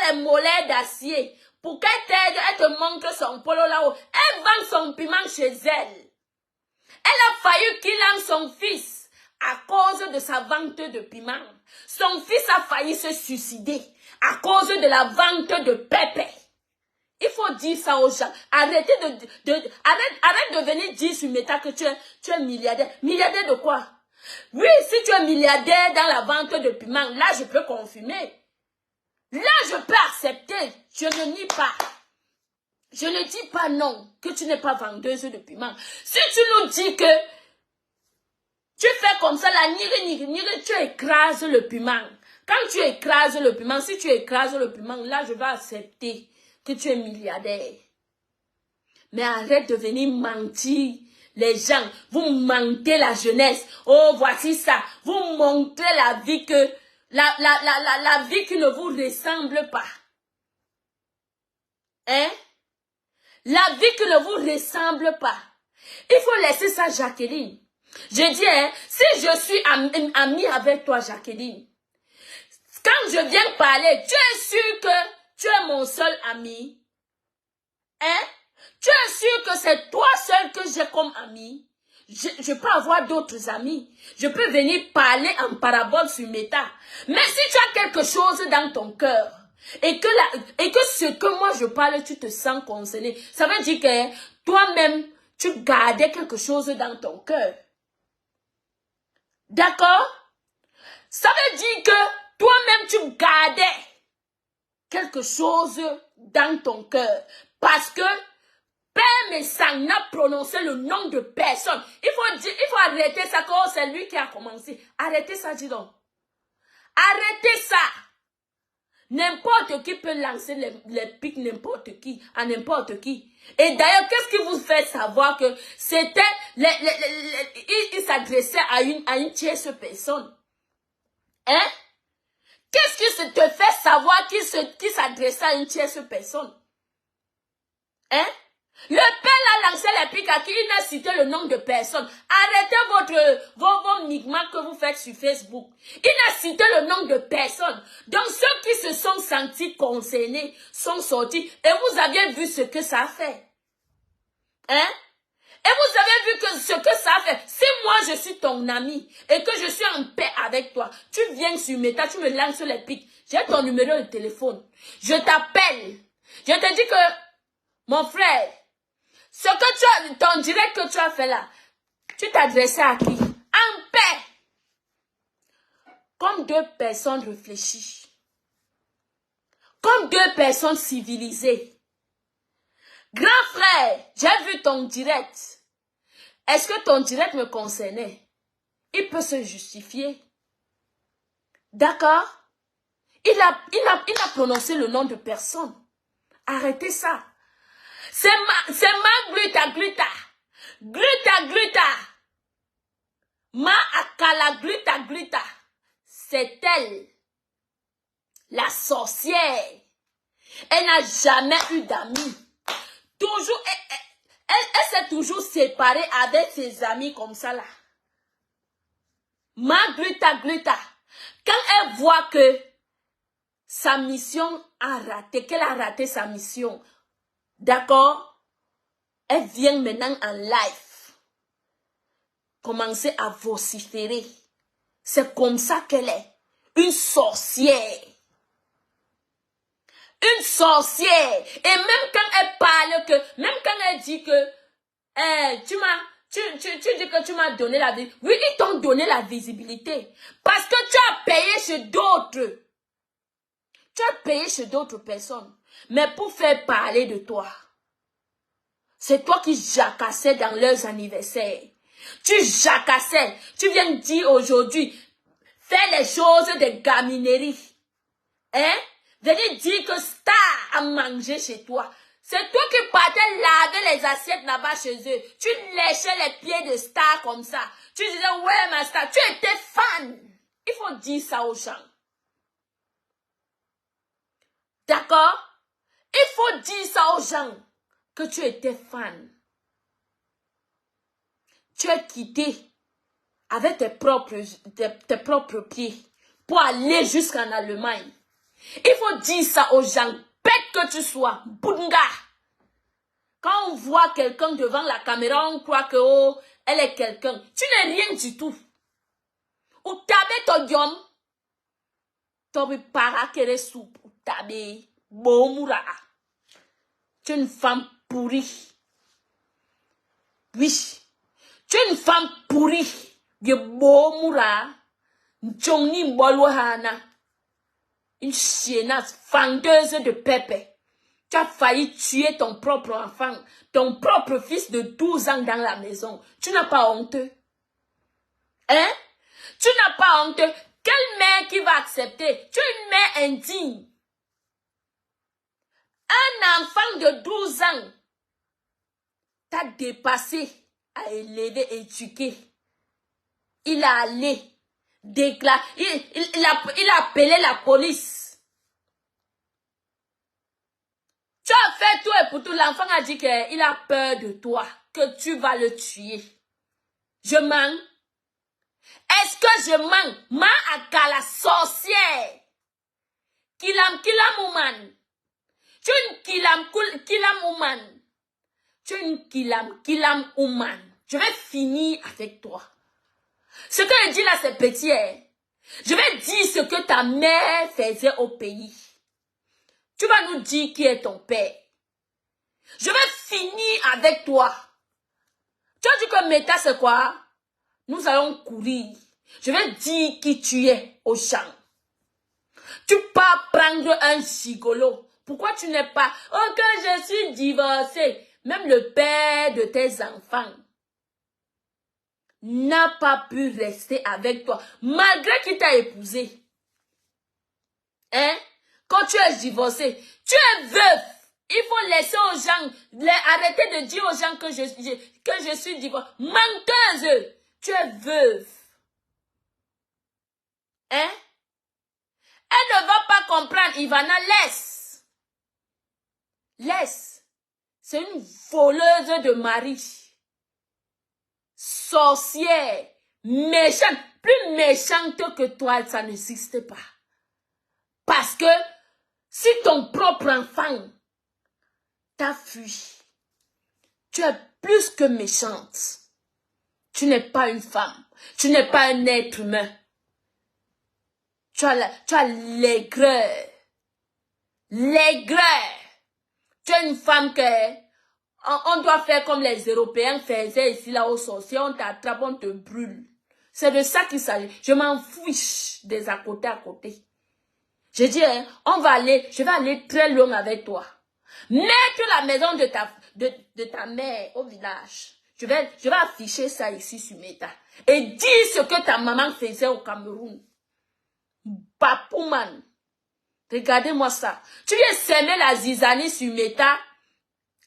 Speaker 1: les mollets d'acier, pour qu'elle t'aide, elle te montre son polo là-haut. Elle vend son piment chez elle. Elle a failli qu'il aime son fils à cause de sa vente de piment. Son fils a failli se suicider à cause de la vente de pépé. Il faut dire ça aux gens. Arrêtez arrête de venir dire sur Meta que tu es milliardaire. Milliardaire de quoi? Oui, si tu es milliardaire dans la vente de piment, là je peux confirmer. Là je peux accepter. Je ne nie pas. Je ne dis pas non, que tu n'es pas vendeuse de piment. Si tu nous dis que tu fais comme ça, la niri, tu écrases le piment. Quand tu écrases le piment, si tu écrases le piment, là je vais accepter que tu es milliardaire. Mais arrête de venir mentir les gens. Vous mentez la jeunesse. Oh, voici ça. Vous montrez la vie que la vie qui ne vous ressemble pas. Hein? La vie qui ne vous ressemble pas. Il faut laisser ça, Jacqueline. Je dis, hein, si je suis amie avec toi, Jacqueline, quand je viens parler, tu es sûr que tu es mon seul ami? Hein? Tu es sûr que c'est toi seul que j'ai comme ami? Je peux avoir d'autres amis. Je peux venir parler en parabole sur Meta. Mais si tu as quelque chose dans ton cœur, et que ce que moi je parle, tu te sens concerné, ça veut dire que toi-même, tu gardais quelque chose dans ton cœur. D'accord? Ça veut dire que toi-même, tu gardais quelque chose dans ton cœur. Parce que Père Messang n'a prononcé le nom de personne. Il faut arrêter ça, quand c'est lui qui a commencé. Arrêtez ça, dis donc. Arrêtez ça. N'importe qui peut lancer les pics, n'importe qui, à n'importe qui. Et d'ailleurs, qu'est-ce qui vous fait savoir que c'était, il s'adressait à une tierce personne? Hein? Qu'est-ce qui te fait savoir qu'il s'adressait à une tierce personne? Hein? Le père a lancé les pics à qui il n'a cité le nom de personne. Arrêtez vos migmats que vous faites sur Facebook. Il n'a cité le nom de personne. Donc ceux qui se sont sentis concernés sont sortis. Et vous avez vu ce que ça a fait. Hein? Et vous avez vu que ce que ça a fait. Si moi je suis ton ami et que je suis en paix avec toi, tu viens sur Meta, tu me lances les pics. J'ai ton numéro de téléphone. Je t'appelle. Je te dis que, mon frère, ce que ton direct que tu as fait là, tu t'adressais à qui? En paix. Comme deux personnes réfléchies. Comme deux personnes civilisées. Grand frère, j'ai vu ton direct. Est-ce que ton direct me concernait? Il peut se justifier. D'accord? Il a prononcé le nom de personne. Arrêtez ça. C'est ma gluta. Gluta. Ma Akala gluta. C'est elle. La sorcière. Elle n'a jamais eu d'amis. Toujours, elle s'est toujours séparée avec ses amis comme ça là. Ma gluta. Quand elle voit que sa mission a raté, qu'elle a raté sa mission, d'accord? Elle vient maintenant en live. Commencer à vociférer. C'est comme ça qu'elle est. Une sorcière. Une sorcière. Et même quand elle parle même quand elle dit que, tu dis que tu m'as donné la visibilité. Oui, ils t'ont donné la visibilité. Parce que tu as payé chez d'autres. Tu as payé chez d'autres personnes. Mais pour faire parler de toi. C'est toi qui jacassais dans leurs anniversaires. Tu jacassais. Tu viens dire aujourd'hui, fais les choses de gaminerie. Hein? Venez dire que Star a mangé chez toi. C'est toi qui partais laver les assiettes là-bas chez eux. Tu léchais les pieds de Star comme ça. Tu disais, ouais ma Star, tu étais fan. Il faut dire ça aux gens. D'accord? Il faut dire ça aux gens que tu étais fan. Tu es quitté avec tes propres pieds pour aller jusqu'en Allemagne. Il faut dire ça aux gens. Bête que tu sois, Bunga. Quand on voit quelqu'un devant la caméra, on croit que oh, elle est quelqu'un. Tu n'es rien du tout. Ou tabe to diom. Tobi para kere soupe. Ou tabe bomura. Tu es une femme pourrie. Oui. Tu es une femme pourrie. De bomura. Njongni mbolwahana. Une chiennasse fangeuse de pépé. Tu as failli tuer ton propre enfant, ton propre fils de 12 ans dans la maison. Tu n'as pas honte? Hein? Tu n'as pas honte? Quelle mère qui va accepter? Tu es une mère indigne. Un enfant de 12 ans t'a dépassé, à élever, éduquer. Il a allé déclarer, il a appelé la police. Tu as fait tout et pour tout. L'enfant a dit qu'il a peur de toi, que tu vas le tuer. Je mens. Est-ce que je mens? Ma akala sorcière. Kilam woman. Tu es une kilam woman. Tu es une kilam woman. Je vais finir avec toi. Ce que je dis là, c'est petit. Hein? Je vais dire ce que ta mère faisait au pays. Tu vas nous dire qui est ton père. Je vais finir avec toi. Tu as dit que Meta, c'est quoi? Nous allons courir. Je vais dire qui tu es au champ. Tu peux prendre un gigolo. Pourquoi tu n'es pas? Oh, que je suis divorcée. Même le père de tes enfants n'a pas pu rester avec toi. Malgré qu'il t'a épousé. Hein? Quand tu es divorcé, tu es veuf. Il faut laisser aux gens, arrêter de dire aux gens que je suis divorcée. Menteuse, tu es veuve. Hein? Elle ne va pas comprendre, Ivana, laisse. Laisse. C'est une voleuse de mari. Sorcière. Méchante. Plus méchante que toi, ça n'existe pas. Parce que si ton propre enfant t'a fui, tu es plus que méchante. Tu n'es pas une femme. Tu n'es pas un être humain. Tu as l'aigreur. L'aigreur. Tu es une femme que on doit faire comme les Européens faisaient ici là au sorcier. On t'attrape, on te brûle. C'est de ça qu'il s'agit. Je m'en fiche des à côté. Je dis, hein, je vais aller très loin avec toi. Mettre la maison de ta mère au village. Je vais afficher ça ici sur Meta. Et dire ce que ta maman faisait au Cameroun. Papouman. Regardez-moi ça. Tu viens semer la zizanie sur Meta.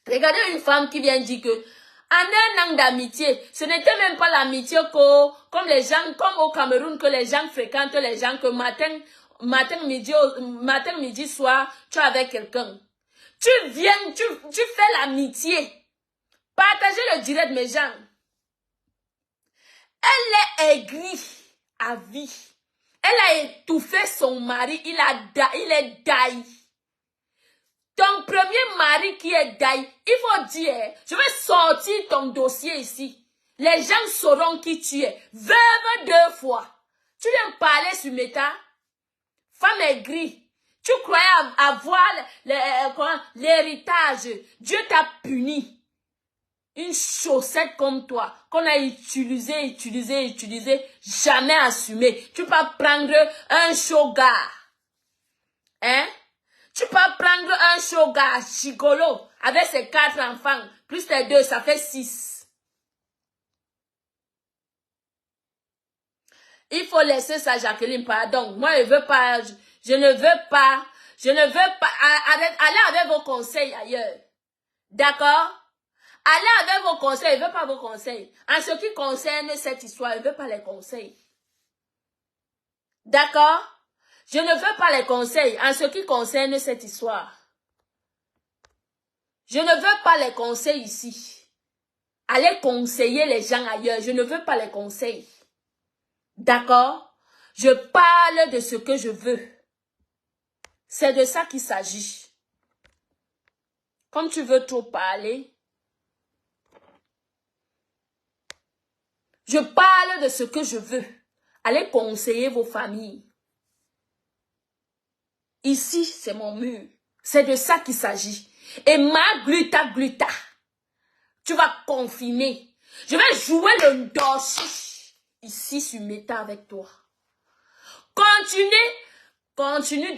Speaker 1: Regardez une femme qui vient dire que en un an d'amitié, ce n'était même pas l'amitié comme les gens, comme au Cameroun, que les gens fréquentent les gens, que matin, midi, soir, tu es avec quelqu'un. Tu viens, tu fais l'amitié. Partagez le direct, mes gens. Elle est aigrie à vie. Elle a étouffé son mari. Il est daï. Ton premier mari qui est daï, il faut dire, je vais sortir ton dossier ici. Les gens sauront qui tu es. Veuve 2 fois. Tu viens parler sur Meta. Femme aigrie. Tu croyais avoir l'héritage. Dieu t'a puni. Une chaussette comme toi, qu'on a utilisé, jamais assumé. Tu peux prendre un shogar. Hein? Tu peux prendre un shogar gigolo avec ses 4 enfants, plus les 2, ça fait 6. Il faut laisser ça, Jacqueline, pardon. Moi, je ne veux pas. Allez avec vos conseils ailleurs. D'accord? Allez avec vos conseils, il ne veut pas vos conseils. En ce qui concerne cette histoire, il ne veut pas les conseils. D'accord? Je ne veux pas les conseils en ce qui concerne cette histoire. Je ne veux pas les conseils ici. Allez conseiller les gens ailleurs. Je ne veux pas les conseils. D'accord? Je parle de ce que je veux. C'est de ça qu'il s'agit. Comme tu veux trop parler, je parle de ce que je veux. Allez conseiller vos familles. Ici, c'est mon mur. C'est de ça qu'il s'agit. Et ma gluta, tu vas confiner. Je vais jouer le dorsi ici sur Meta avec toi. Continue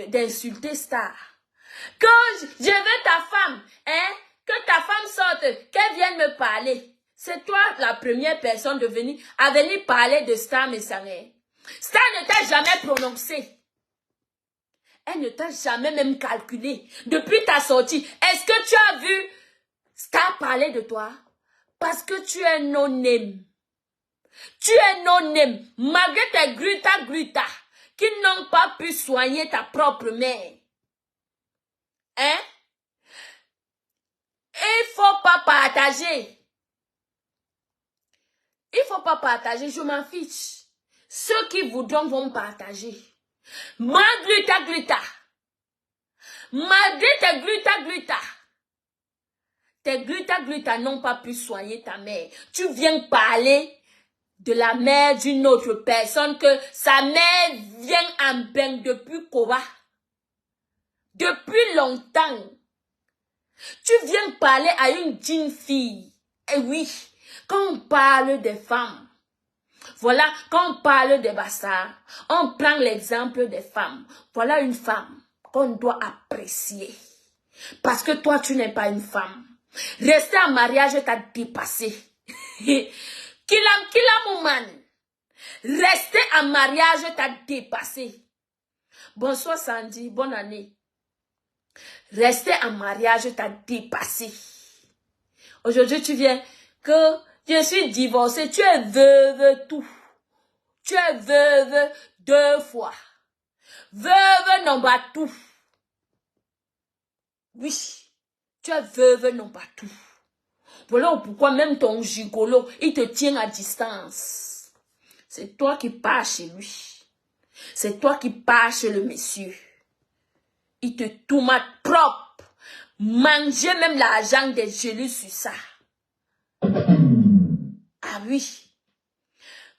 Speaker 1: d'insulter Star. Quand je veux ta femme, hein, que ta femme sorte, qu'elle vienne me parler. C'est toi la première personne à venir parler de Star Messané. Star ne t'a jamais prononcé. Elle ne t'a jamais même calculé. Depuis ta sortie, est-ce que tu as vu Star parler de toi? Parce que tu es non-name. Tu es non-name. Malgré tes gluta, qui n'ont pas pu soigner ta propre mère. Hein? Il faut pas partager. Il faut pas partager, je m'en fiche. Ceux qui voudront vont partager. Malgré tes gluta. Malgré tes gluta. Tes gluta n'ont pas pu soigner ta mère. Tu viens parler de la mère d'une autre personne que sa mère vient en bain depuis Koba. Depuis longtemps. Tu viens parler à une jeune fille. Et oui, quand on parle des femmes, voilà, quand on parle des bassards, on prend l'exemple des femmes. Voilà une femme qu'on doit apprécier. Parce que toi, tu n'es pas une femme. Rester en mariage t'a dépassé. Kila Mouman. Rester en mariage t'a dépassé. Bonsoir Sandy, bonne année. Rester en mariage t'a dépassé. Aujourd'hui, tu viens que je suis divorcée. Tu es veuve tout. Tu es veuve 2 fois. Veuve non pas tout. Oui, tu es veuve non pas tout. Voilà pourquoi même ton gigolo, il te tient à distance. C'est toi qui pars chez lui. C'est toi qui pars chez le monsieur. Il te tomate propre. Manger même l'argent des gelus sur ça. Ah oui.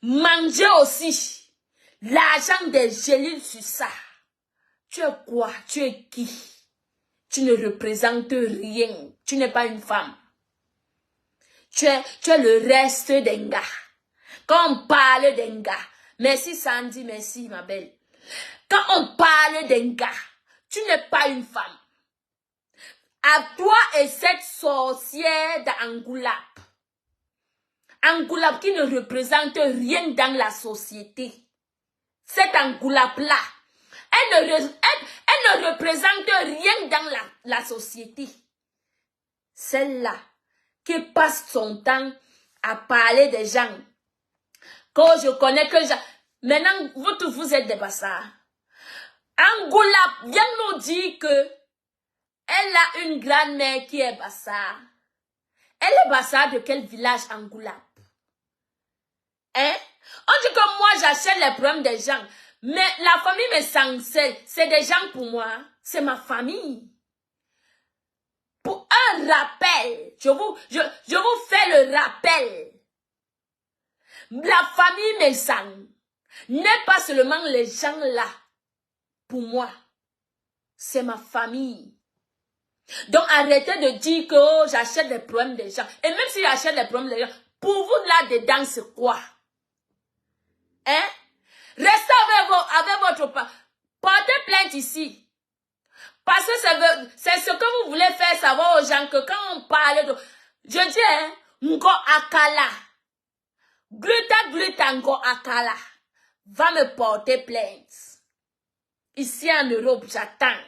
Speaker 1: Manger aussi l'argent des gelus sur ça. Tu es quoi? Tu es qui? Tu ne représentes rien. Tu n'es pas une femme. Tu es le reste d'un gars. Quand on parle d'un gars, merci Sandy, merci ma belle. Quand on parle d'un gars, tu n'es pas une femme. À toi et cette sorcière d'Angoulap. Angoulap qui ne représente rien dans la société. Cette Angoulap-là, elle ne représente rien dans la société. Celle-là qui passe son temps à parler des gens. Quand je connais que maintenant, vous êtes des bassards. Angoulap vient nous dire que elle a une grand-mère qui est bassard. Elle est bassard de quel village Angoulap? Hein? On dit que moi j'achète les problèmes des gens. Mais la famille me sanctionne. C'est des gens pour moi. C'est ma famille. Pour un rappel, je vous fais le rappel. La famille Mensang n'est pas seulement les gens là. Pour moi, c'est ma famille. Donc arrêtez de dire que oh, j'achète des problèmes des gens. Et même si j'achète des problèmes des gens, pour vous là-dedans, c'est quoi? Hein? Restez avec votre part. Portez plainte ici. Parce que c'est ce que vous voulez faire savoir aux gens que quand on parle de... Je dis, hein, Ngo Akala. Gluta Ngo Akala. Va me porter plainte. Ici en Europe, j'attends.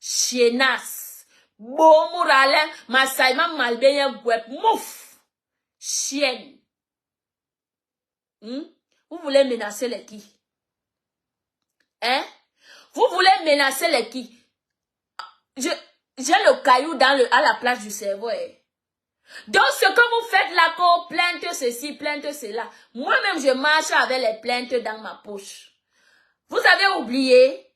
Speaker 1: Chienas. Bomuralen, Masaïma Malbeyen Gwep. Mouf. Chienne. Vous voulez menacer les qui? Hein? Vous voulez menacer les qui? J'ai le caillou à la place du cerveau. Hein? Donc, ce que vous faites là, quand plainte ceci, plainte cela, moi-même, je marche avec les plaintes dans ma poche. Vous avez oublié?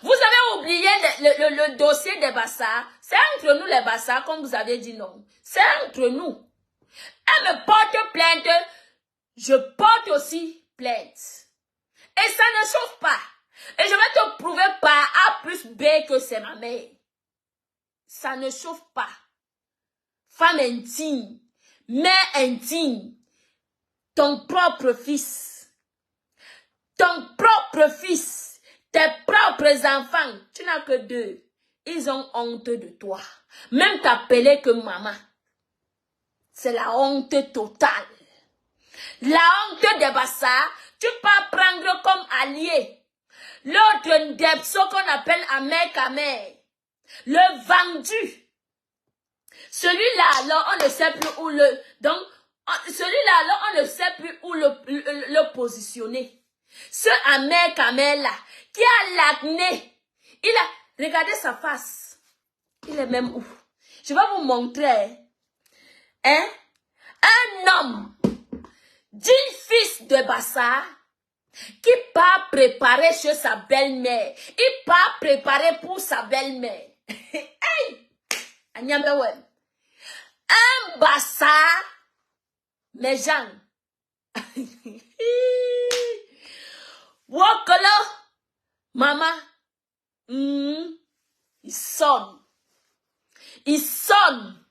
Speaker 1: Vous avez oublié le dossier des Bassards? C'est entre nous les Bassards, comme vous avez dit non. C'est entre nous. Elle me porte plainte, je porte aussi plainte. Et ça ne chauffe pas. Et je vais te prouver par A plus B que c'est ma mère. Ça ne chauffe pas. Femme indigne, mère indigne, ton propre fils, tes propres enfants, tu n'as que 2. Ils ont honte de toi. Même t'appeler que maman. C'est la honte totale. La honte des Bassards, tu peux prendre comme allié l'autre Ndepso qu'on appelle Amer Kamer, le vendu. Celui-là, alors, on ne sait plus où le... Donc, celui-là, alors, on ne sait plus où le positionner. Ce Amer Kamer-là, qui a l'acné, il a... Regardez sa face. Il est même où? Je vais vous montrer. Hein? Un homme, 10 fils de Bassard, qui part préparer chez sa belle-mère. Il part préparer pour sa belle-mère. Hey! Agnambewe. Un Bassard, mes gens. Wokolo, maman, il sonne. Il sonne.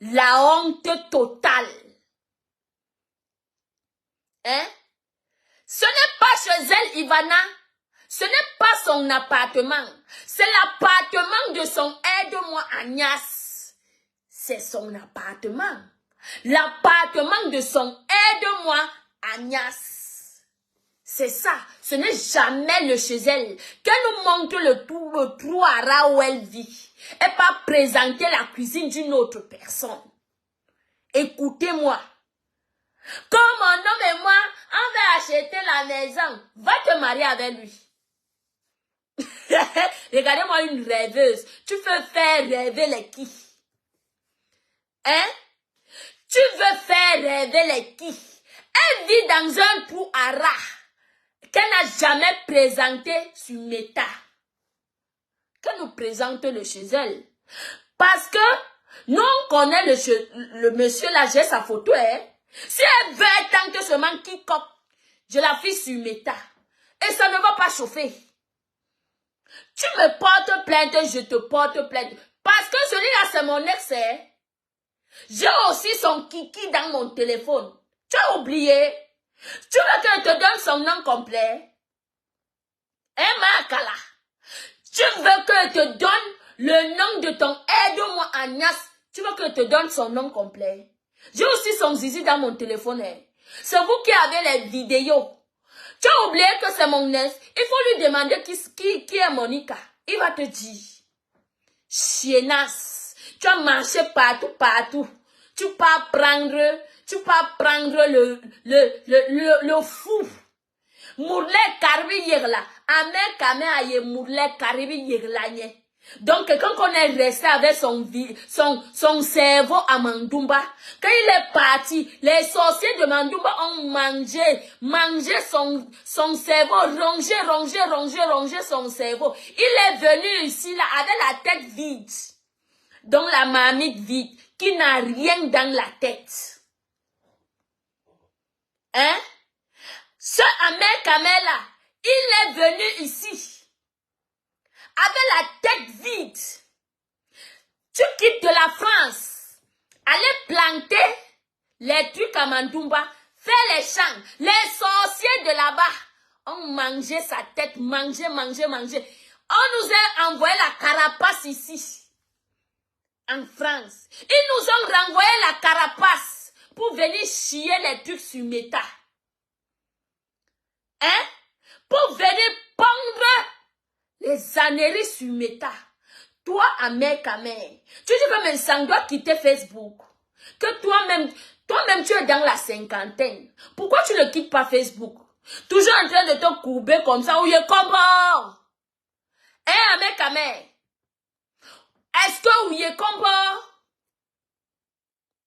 Speaker 1: La honte totale. Hein? Ce n'est pas chez elle, Ivana. Ce n'est pas son appartement. C'est l'appartement de son aide-moi Agnès. C'est son appartement. L'appartement de son aide-moi Agnès. C'est ça. Ce n'est jamais le chez elle. Qu'elle nous montre le trou à ras où elle vit. Et pas présenter la cuisine d'une autre personne. Écoutez-moi. Comme mon homme et moi, on va acheter la maison. Va te marier avec lui. Regardez-moi une rêveuse. Tu veux faire rêver les qui? Hein? Tu veux faire rêver les qui? Elle vit dans un trou à ras qu'elle n'a jamais présenté sur Meta. Qu'elle nous présente le chez elle. Parce que nous, on connaît le monsieur là, j'ai sa photo, hein. Si elle veut tant que seulement quiconque, je la fais sur Meta. Et ça ne va pas chauffer. Tu me portes plainte, je te porte plainte. Parce que celui-là, c'est mon ex. Hein? J'ai aussi son kiki dans mon téléphone. Tu as oublié? Tu veux que je te donne son nom complet? Hein, Makala? Tu veux que je te donne le nom de ton aide-moi Agnès? Tu veux que je te donne son nom complet? J'ai aussi son zizi dans mon téléphone. Hein. C'est vous qui avez les vidéos. Tu as oublié que c'est mon ex. Il faut lui demander qui est Monica. Il va te dire. Chienasse. Tu as marché partout. Tu peux prendre le fou. Mourle karbi yegla. Amen kame aye mourle karbi yegla nye. Donc, quelqu'un qu'on est resté avec son cerveau à Mandumba, quand il est parti, les sorciers de Mandumba ont mangé son cerveau, rongé son cerveau. Il est venu ici, là, avec la tête vide. Donc, la marmite vide, qui n'a rien dans la tête. Hein? Ce Amer Kamela, il est venu ici. Avec la tête vide, tu quittes de la France, aller planter les trucs à Mandumba, faire les champs, les sorciers de là-bas ont mangé sa tête, mangé. On nous a envoyé la carapace ici, en France. Ils nous ont renvoyé la carapace pour venir chier les trucs sur Meta. Hein? Pour venir pondre les âneries sur Meta. Toi, Amer Kamer, tu dis que Mensang doit quitter Facebook. Que toi-même, tu es dans la cinquantaine. Pourquoi tu ne quittes pas Facebook? Toujours en train de te courber comme ça, ou je comprends. Hein, avec Amé? Est-ce que oui, je comprends?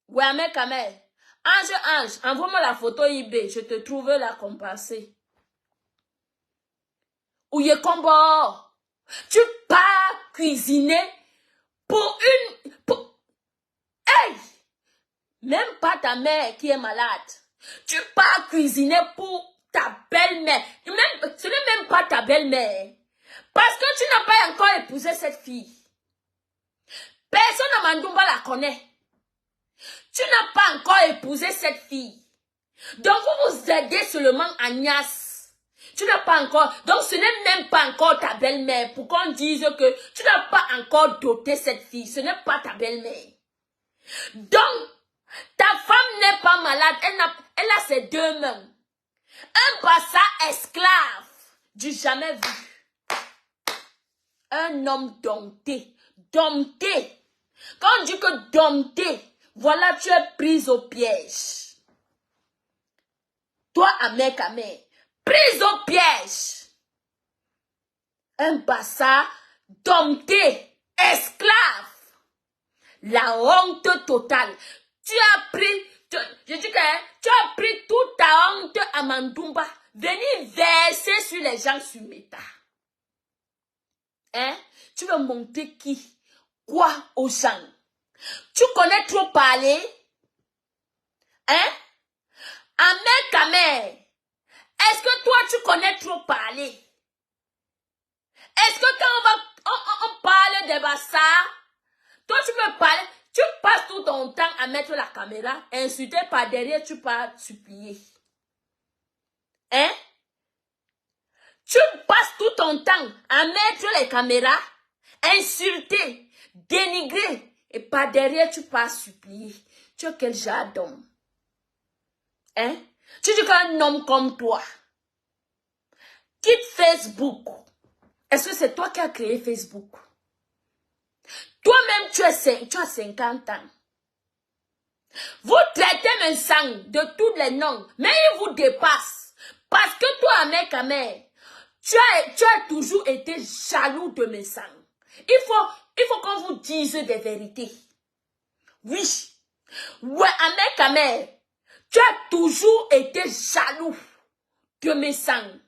Speaker 1: Oui, avec Amé. Ange, envoie-moi la photo eBay, je te trouve la compensée. Ou je comprends. Tu pars cuisiner pour une... Hey! Même pas ta mère qui est malade. Tu pars cuisiner pour ta belle-mère. Ce n'est même pas ta belle-mère. Parce que tu n'as pas encore épousé cette fille. Personne à Mandoumba la connaît. Tu n'as pas encore épousé cette fille. Donc vous vous aidez seulement Agnès. Tu n'as pas encore. Donc ce n'est même pas encore ta belle-mère. Pour qu'on dise que tu n'as pas encore doté cette fille. Ce n'est pas ta belle-mère. Donc, ta femme n'est pas malade. Elle a ses deux mains. Un bassa esclave du jamais vu. Un homme dompté. Dompté. Quand on dit que dompté, voilà, tu es prise au piège. Toi, Amé, prise au piège. Un bassa dompté, esclave. La honte totale. Tu as pris, je dis que tu as pris toute ta honte à Mandoumba. Venir verser sur les gens sur Meta. Hein? Tu veux monter qui? Quoi aux gens? Tu connais trop parler? Hein? Amé, est-ce que toi tu connais trop parler? Est-ce que quand on parle des bassards, toi tu veux parler, tu passes tout ton temps à mettre la caméra, insulter par derrière, tu pars supplier. Hein? Tu passes tout ton temps à mettre les caméras, insulter, dénigrer, et par derrière, tu pars supplier. Tu es quel genre d'homme? Hein? Tu dis qu'un homme comme toi quitte Facebook. Est-ce que c'est toi qui as créé Facebook? Toi-même, tu as 50 ans. Vous traitez mes sangs de tous les noms, mais ils vous dépassent. Parce que toi, mec, tu as toujours été jaloux de mes sangs. Il faut qu'on vous dise des vérités. Oui. Ouais, mec, tu as toujours été jaloux de mes sangs.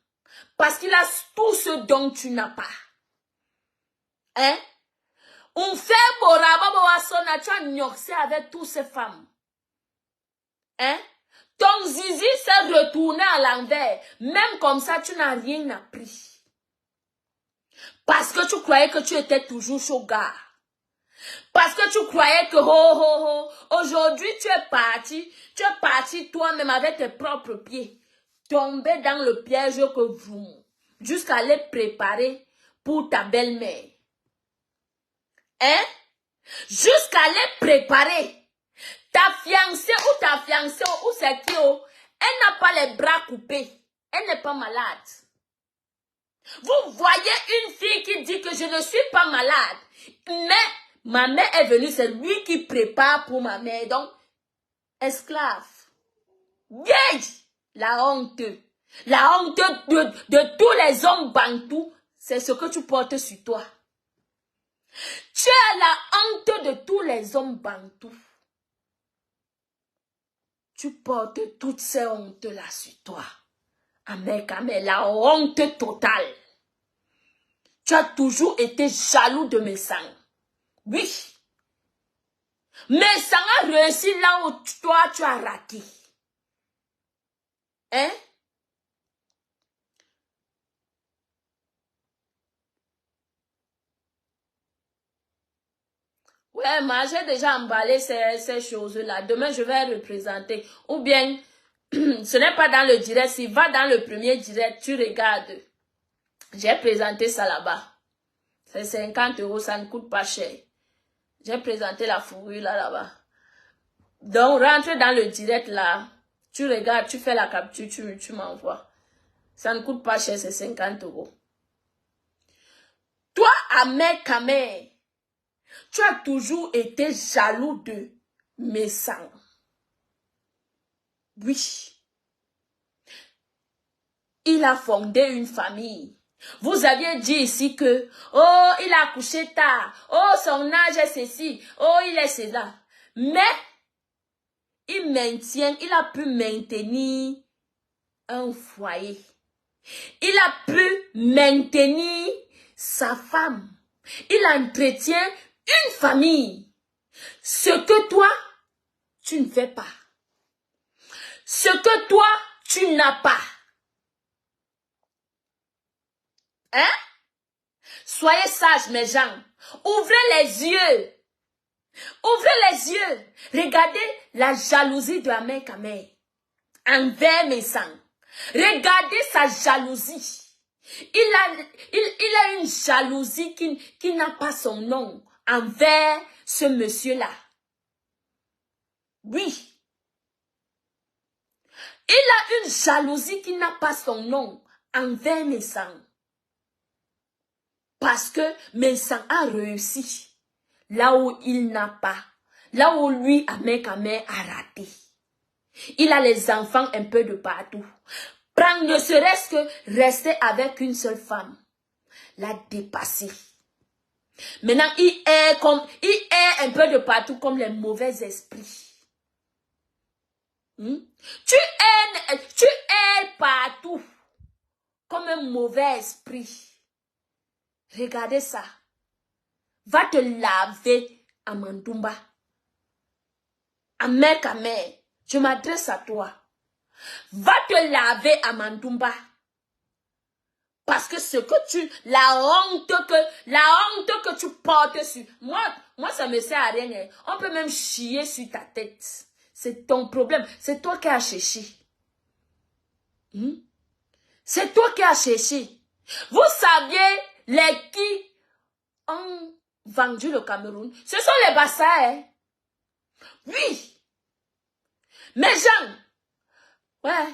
Speaker 1: Parce qu'il a tout ce dont tu n'as pas. Hein? On fait Boraba tu as nioxé avec toutes ces femmes. Hein? Ton zizi s'est retourné à l'envers. Même comme ça, tu n'as rien appris. Parce que tu croyais que tu étais toujours sugar. Parce que tu croyais que aujourd'hui tu es parti toi-même avec tes propres pieds. Tomber dans le piège que vous, jusqu'à les préparer pour ta belle-mère. Hein? Jusqu'à les préparer. Ta fiancée ou c'est qui, elle n'a pas les bras coupés. Elle n'est pas malade. Vous voyez une fille qui dit que je ne suis pas malade. Mais ma mère est venue, c'est lui qui prépare pour ma mère. Donc, esclave. Yeah! La honte. La honte de tous les hommes bantous, c'est ce que tu portes sur toi. Tu as la honte de tous les hommes bantous. Tu portes toutes ces hontes-là sur toi. Amen, la honte totale. Tu as toujours été jaloux de mes sangs. Oui. Mes sangs a réussi là où toi, tu as raté. Hein? Ouais, moi, j'ai déjà emballé ces choses-là. Demain, je vais représenter. Ou bien, ce n'est pas dans le direct. S'il va dans le premier direct, tu regardes. J'ai présenté ça là-bas. C'est 50 €, ça ne coûte pas cher. J'ai présenté la fourrure là-bas. Donc, rentre dans le direct là. Tu regardes, tu fais la capture, tu m'envoies. Ça ne coûte pas cher, c'est 50 €. Toi, Amé, tu as toujours été jaloux de mes sangs. Oui. il a fondé une famille. Vous aviez dit ici que, oh, il a accouché tard, oh, son âge est ceci, oh, il est cela. Mais, il a pu maintenir un foyer. Il a pu maintenir sa femme. Il entretient une famille. Ce que toi, tu ne fais pas. Ce que toi, tu n'as pas. Hein? Soyez sages, mes gens. Ouvrez les yeux. Ouvrez les yeux. Regardez la jalousie de Ahmed Kamel envers mes sangs. Regardez sa jalousie. Il a une jalousie qui n'a pas son nom envers ce monsieur-là. Oui. Il a une jalousie qui n'a pas son nom envers mes sangs. Parce que mes sangs a réussi là où il n'a pas. Là où lui, Ahmed Kamel, a raté. Il a les enfants un peu de partout. Prendre ne serait-ce que rester avec une seule femme. L'a dépassé. Maintenant, il est un peu de partout comme les mauvais esprits. Tu es partout comme un mauvais esprit. Regardez ça. Va te laver à Mandoumba. Ahmed Kamel, je m'adresse à toi. Va te laver à Mandoumba. Parce que la honte que tu portes sur, moi ça me sert à rien. On peut même chier sur ta tête. C'est ton problème. C'est toi qui as cherché. C'est toi qui as cherché. Vous saviez les qui ont vendu le Cameroun? Ce sont les Bassa, hein? Oui. Mes gens, ouais.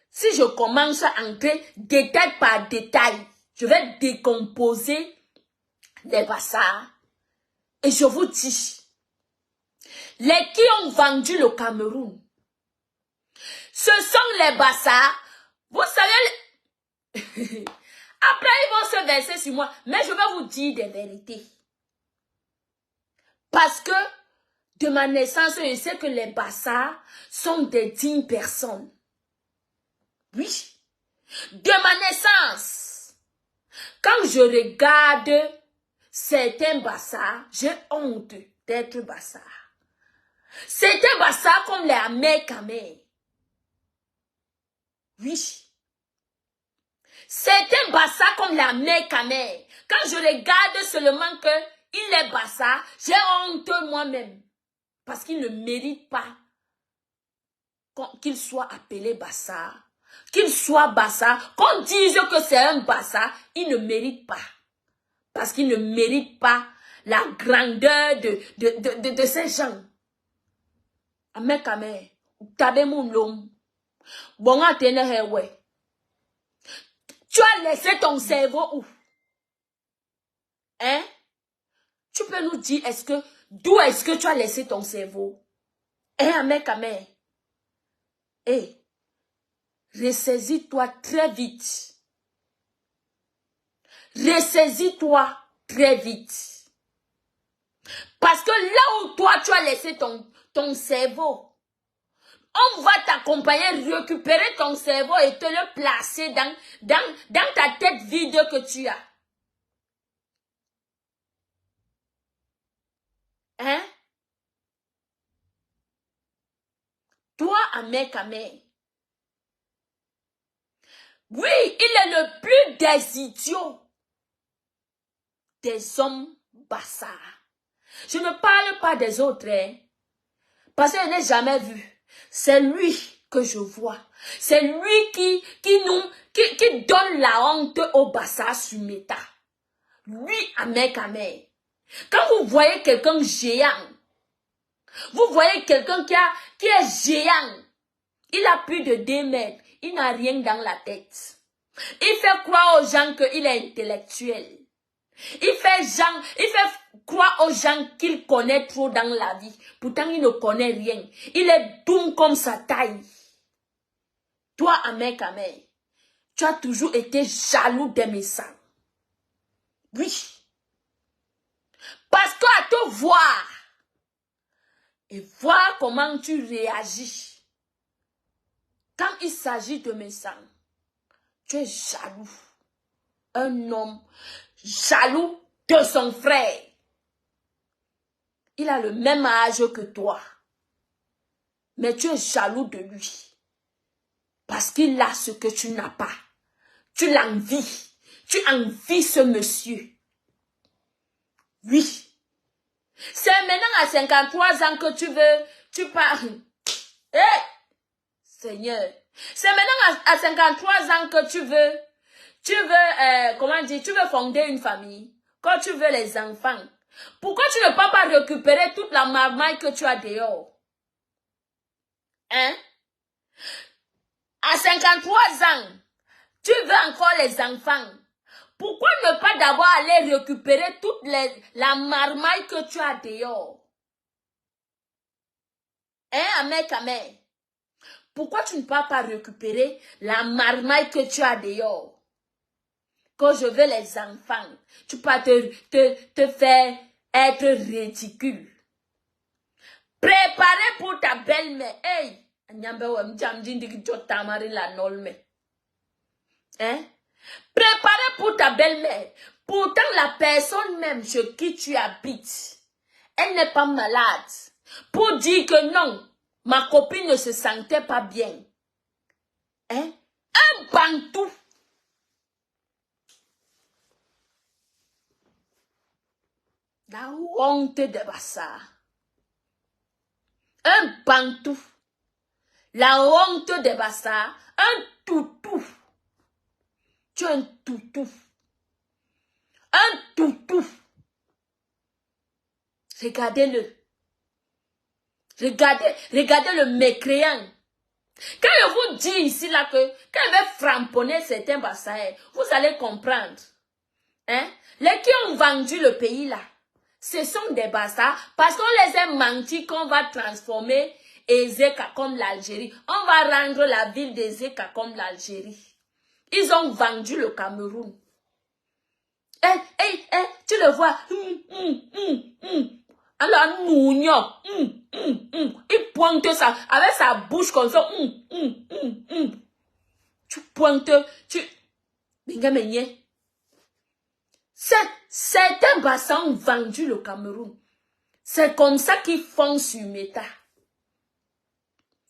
Speaker 1: Si je commence à entrer détail par détail, je vais décomposer les Bassa. Et je vous dis, les qui ont vendu le Cameroun, ce sont les Bassa. Vous savez, après ils vont se verser sur moi, mais je vais vous dire des vérités. Parce que de ma naissance, je sais que les Bassa sont des dignes personnes. Oui. De ma naissance, quand je regarde certains Bassa, j'ai honte d'être Bassa. Certains Bassa comme les Ahmed Kamel. Oui. Certains Bassa comme les Ahmed Kamel. Quand je regarde seulement qu'il est Bassa, j'ai honte moi-même. Parce qu'il ne mérite pas qu'il soit appelé Bassa. Qu'il soit Bassa, qu'on dise que c'est un Bassa, il ne mérite pas. Parce qu'il ne mérite pas la grandeur de ces gens. Ahmed Kamel, tabe mon l'homme. Bon, tu as laissé ton cerveau où? Hein? Tu peux nous dire, d'où est-ce que tu as laissé ton cerveau? Hein, Ahmed Kamel? Eh, ressaisis-toi très vite. Ressaisis-toi très vite. Parce que là où toi, tu as laissé ton cerveau, on va t'accompagner, récupérer ton cerveau et te le placer dans ta tête vide que tu as. Hein? Toi, Ahmed Kamel. Oui, il est le plus des idiots des hommes Bassa. Je ne parle pas des autres, hein, parce que je n'ai jamais vu. C'est lui que je vois. C'est lui qui donne la honte au Bassa sur Meta. Lui, Ahmed Kamel. Quand vous voyez quelqu'un géant, vous voyez quelqu'un qui est géant, il a plus de 2 mètres, il n'a rien dans la tête. Il fait croire aux gens qu'il est intellectuel. Il fait croire aux gens qu'il connaît trop dans la vie. Pourtant, il ne connaît rien. Il est doux comme sa taille. Toi, Ahmed Kamel, Tu as toujours été jaloux de mes sangs. Oui. Parce qu'à te voir et voir comment tu réagis quand il s'agit de mes sangs, tu es jaloux. Un homme jaloux de son frère. Il a le même âge que toi. Mais tu es jaloux de lui. Parce qu'il a ce que tu n'as pas. Tu l'envies. Tu envies ce monsieur. Oui. C'est maintenant à 53 ans que tu parles. Hé! Seigneur. C'est maintenant à 53 ans que tu veux, comment dire, tu veux fonder une famille. Quand tu veux les enfants. Pourquoi tu ne peux pas récupérer toute la marmaille que tu as dehors? Hein? À 53 ans, tu veux encore les enfants. Pourquoi ne pas d'abord aller récupérer toute la marmaille que tu as dehors? Hein, Amen? Pourquoi tu ne peux pas récupérer la marmaille que tu as dehors? Quand je veux les enfants, tu peux te faire être ridicule. Préparez pour ta belle-mère. Hey! Hein? Préparez pour ta belle-mère. Pourtant, la personne même chez qui tu habites, elle n'est pas malade. Pour dire que non, ma copine ne se sentait pas bien. Hein? Un bantou. La honte de Bassa. Un bantou. La honte de Bassa. Un toutou. Tu es un toutou. Un toutou. Regardez-le. Regardez le mécréant. Quand je vous dis ici là que quand je vais framponner certains Bassaïs, vous allez comprendre. Hein? Les qui ont vendu le pays là, ce sont des Bassa parce qu'on les a menti qu'on va transformer Ezeka comme l'Algérie. On va rendre la ville d'Ezeka comme l'Algérie. Ils ont vendu le Cameroun. Tu le vois. Alors, Mounion, il pointe ça avec sa bouche comme ça. Tu pointes, certains bassins ont vendu le Cameroun. C'est comme ça qu'ils font sur Meta.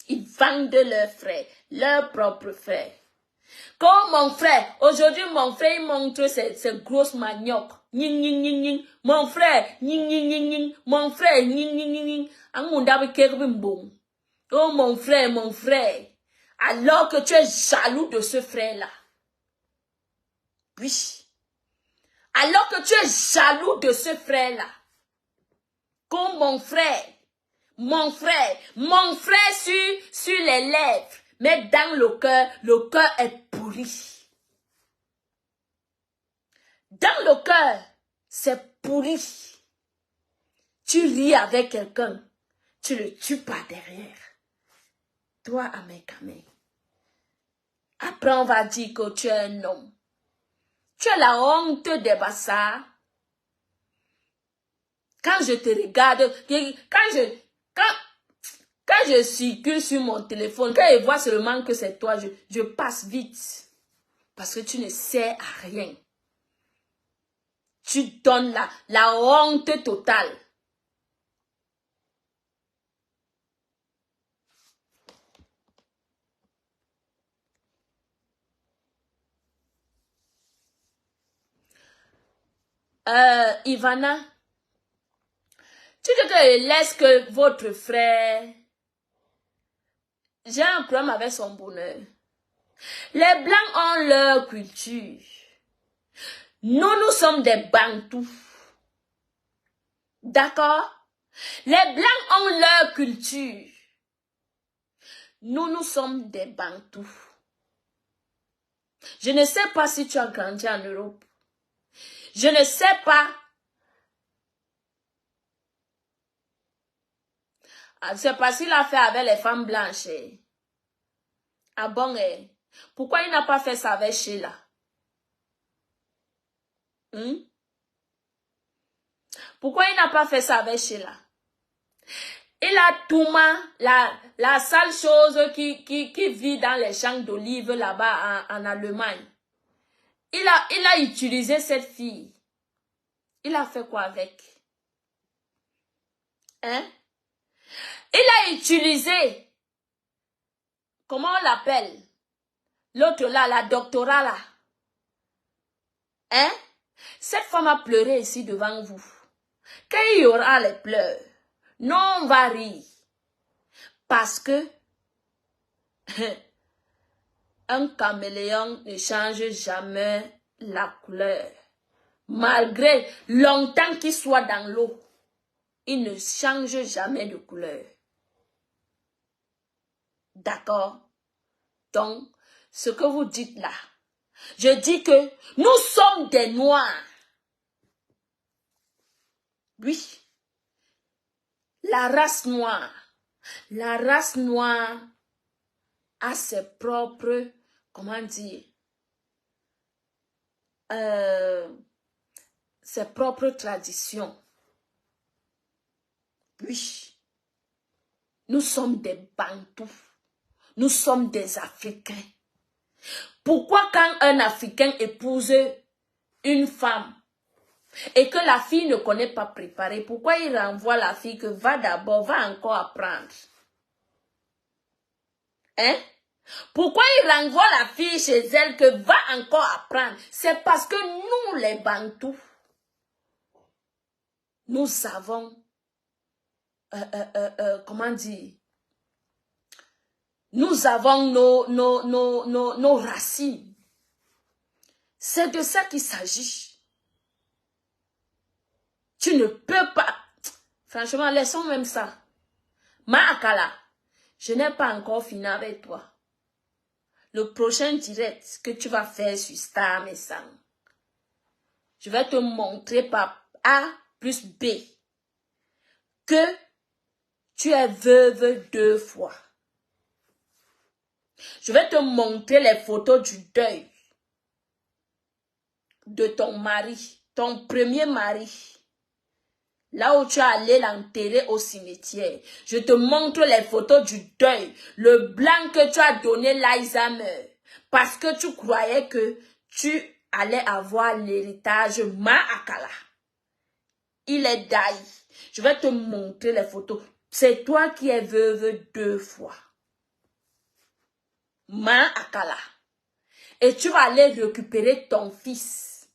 Speaker 1: Ils vendent leurs frères, leurs propres frères. Comme mon frère, aujourd'hui mon frère il montre ses grosses maniocs. Mon frère, mon frère, oh mon frère. Alors que tu es jaloux de ce frère-là. Oui. Alors que tu es jaloux de ce frère-là. Comme mon frère sur les lèvres. Mais dans le cœur est pourri. Dans le cœur, c'est pourri. Tu ris avec quelqu'un, tu le tues pas derrière. Toi, Amekame. Après, on va dire que tu es un homme. Tu as la honte des Bassa. Quand je te regarde, quand je circule sur mon téléphone, quand je vois seulement que c'est toi, je passe vite. Parce que tu ne sers à rien. Tu donnes la honte totale. Ivana, tu te laisses que votre frère... J'ai un problème avec son bonheur. Les Blancs ont leur culture. Nous sommes des Bantous. D'accord? Les Blancs ont leur culture. Nous sommes des Bantous. Je ne sais pas si tu as grandi en Europe. Je ne sais pas. C'est parce qu'il a fait avec les femmes blanches. Ah bon, Pourquoi il n'a pas fait ça avec Sheila? Pourquoi il n'a pas fait ça avec Sheila? Il a Touma, la sale chose qui vit dans les champs d'olives là-bas en Allemagne. Il a utilisé cette fille. Il a fait quoi avec? Hein? Il a utilisé, comment on l'appelle? L'autre là, la doctorat là. Hein? Cette femme a pleuré ici devant vous. Quand il y aura les pleurs, non, on va rire. Parce que un caméléon ne change jamais la couleur. Malgré longtemps qu'il soit dans l'eau, il ne change jamais de couleur. D'accord? Donc, ce que vous dites là, je dis que nous sommes des noirs. Oui. La race noire a ses propres, comment dire, ses propres traditions. Oui. Nous sommes des Bantous. Nous sommes des Africains. Pourquoi quand un Africain épouse une femme et que la fille ne connaît pas préparer, pourquoi il renvoie la fille que va d'abord, va encore apprendre? Hein? Pourquoi il renvoie la fille chez elle que va encore apprendre? C'est parce que nous, les Bantous, nous avons, comment dire, nous avons nos racines. C'est de ça qu'il s'agit. Tu ne peux pas. Franchement, laissons même ça. Maakala, je n'ai pas encore fini avec toi. Le prochain direct que tu vas faire sur Star Messang, je vais te montrer par A plus B que tu es veuve 2 fois. Je vais te montrer les photos du deuil de ton mari, ton premier mari. Là où tu es allé l'enterrer au cimetière. Je te montre les photos du deuil. Le blanc que tu as donné l'Alzheimer. Parce que tu croyais que tu allais avoir l'héritage Maakala. Il est daï. Je vais te montrer les photos. C'est toi qui es veuve 2 fois. Maakala. Et tu vas aller récupérer ton fils.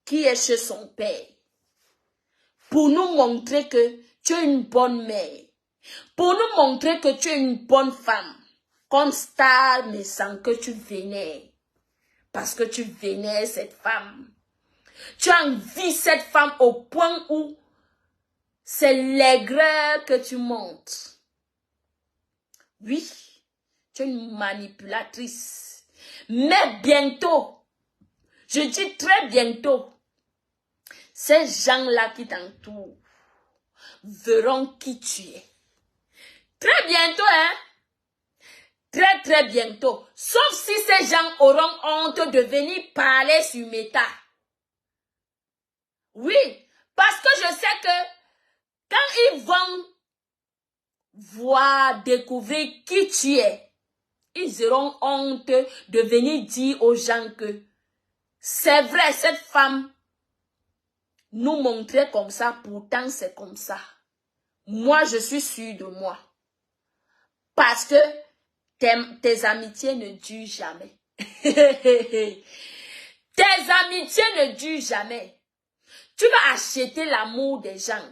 Speaker 1: Qui est chez son père. Pour nous montrer que tu es une bonne mère. Pour nous montrer que tu es une bonne femme. Comme Star Messang que tu vénères. Parce que tu vénères cette femme. Tu envies cette femme au point où c'est l'aigreur que tu montes. Oui, tu es une manipulatrice. Mais bientôt, je dis très bientôt, ces gens-là qui t'entourent verront qui tu es. Très bientôt, hein? Très, très bientôt. Sauf si ces gens auront honte de venir parler sur Meta. Oui, parce que je sais que quand ils vont voir, découvrir qui tu es, ils auront honte de venir dire aux gens que c'est vrai, cette femme nous montrait comme ça, pourtant c'est comme ça. Moi, je suis sûre de moi. Parce que tes amitiés ne durent jamais. Tes amitiés ne durent jamais. Tu vas acheter l'amour des gens.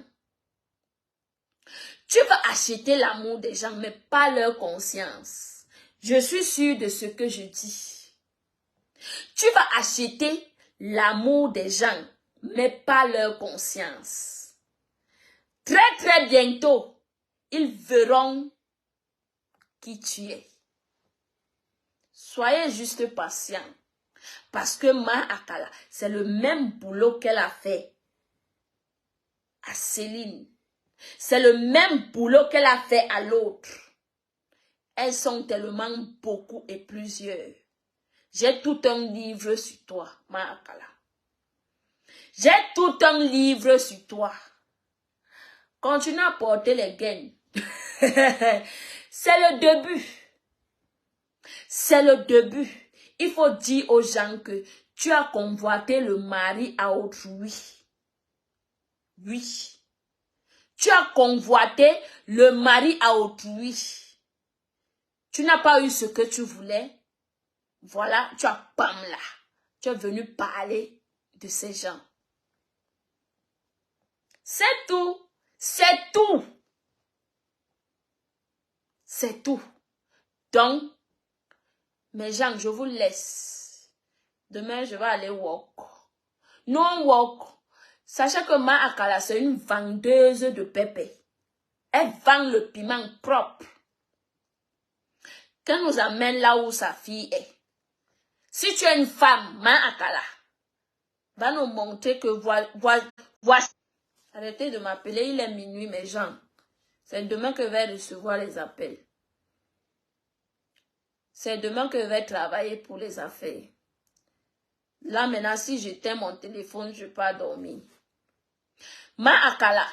Speaker 1: Tu vas acheter l'amour des gens, mais pas leur conscience. Je suis sûre de ce que je dis. Tu vas acheter l'amour des gens, mais pas leur conscience. Très, très bientôt, ils verront qui tu es. Soyez juste patient. Parce que Maakala, c'est le même boulot qu'elle a fait à Céline. C'est le même boulot qu'elle a fait à l'autre. Elles sont tellement beaucoup et plusieurs. J'ai tout un livre sur toi, Ma Akala. J'ai tout un livre sur toi. Continue à porter les gaines. C'est le début. C'est le début. Il faut dire aux gens que tu as convoité le mari à autrui. Oui. Tu as convoité le mari à autrui. Tu n'as pas eu ce que tu voulais. Voilà, tu as pam là. Tu es venu parler de ces gens. C'est tout. C'est tout. C'est tout. Donc, mes gens, je vous laisse. Demain, je vais aller walk. Non walk. Sachez que Ma Akala, c'est une vendeuse de pépé. Elle vend le piment propre. Qu'elle nous amène là où sa fille est. Si tu es une femme, Ma Akala, va nous montrer que voici. Arrêtez de m'appeler, il est minuit, mes gens. C'est demain que je vais recevoir les appels. C'est demain que je vais travailler pour les affaires. Là, maintenant, si j'éteins mon téléphone, je ne vais pas dormir. Ma Akala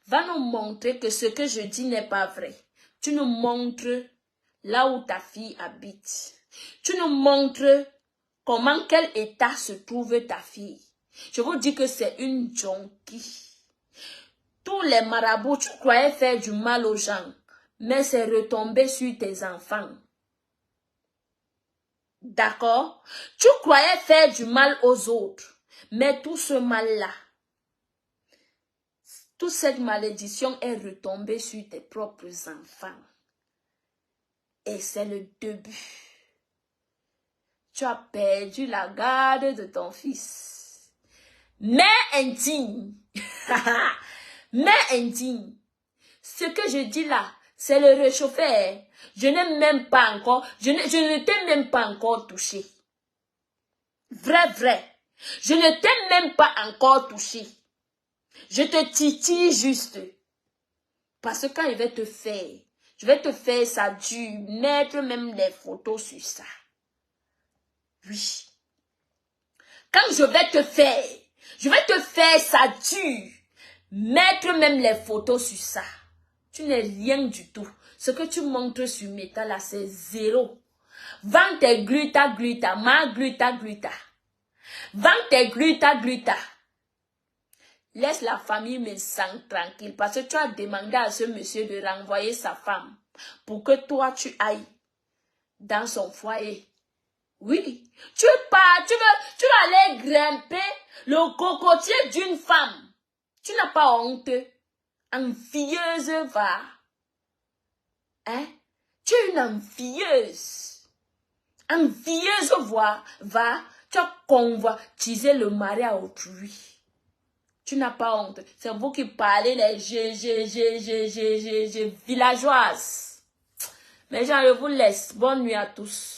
Speaker 1: va nous montrer que ce que je dis n'est pas vrai. Tu nous montres là où ta fille habite. Tu nous montres comment, quel état se trouve ta fille. Je vous dis que c'est une junkie. Tous les marabouts, tu croyais faire du mal aux gens, mais c'est retombé sur tes enfants. D'accord? Tu croyais faire du mal aux autres, mais tout ce mal-là, toute cette malédiction est retombée sur tes propres enfants. Et c'est le début. Tu as perdu la garde de ton fils. Mais indigne. Mais indigne. Ce que je dis là, c'est le réchauffeur. Je n'ai même pas encore, je ne t'ai même pas encore touché. Vrai. Je ne t'ai même pas encore touché. Je te titille juste. Parce que quand je vais te faire ça dur, mettre même les photos sur ça. Oui. Quand je vais te faire ça dur, mettre même les photos sur ça. Tu n'es rien du tout. Ce que tu montres sur Meta là, c'est zéro. Vends tes gluta, ma gluta. Vends tes gluta. Laisse la famille me sent tranquille parce que tu as demandé à ce monsieur de renvoyer sa femme pour que toi tu ailles dans son foyer. Oui, tu vas aller grimper le cocotier d'une femme. Tu n'as pas honte. Envieuse, va. Hein? Tu es une envieuse. Envieuse, va. Tu as convoitisé le mari à autrui. Tu n'as pas honte. C'est vous qui parlez les villageoises. Mais je vous laisse. Bonne nuit à tous.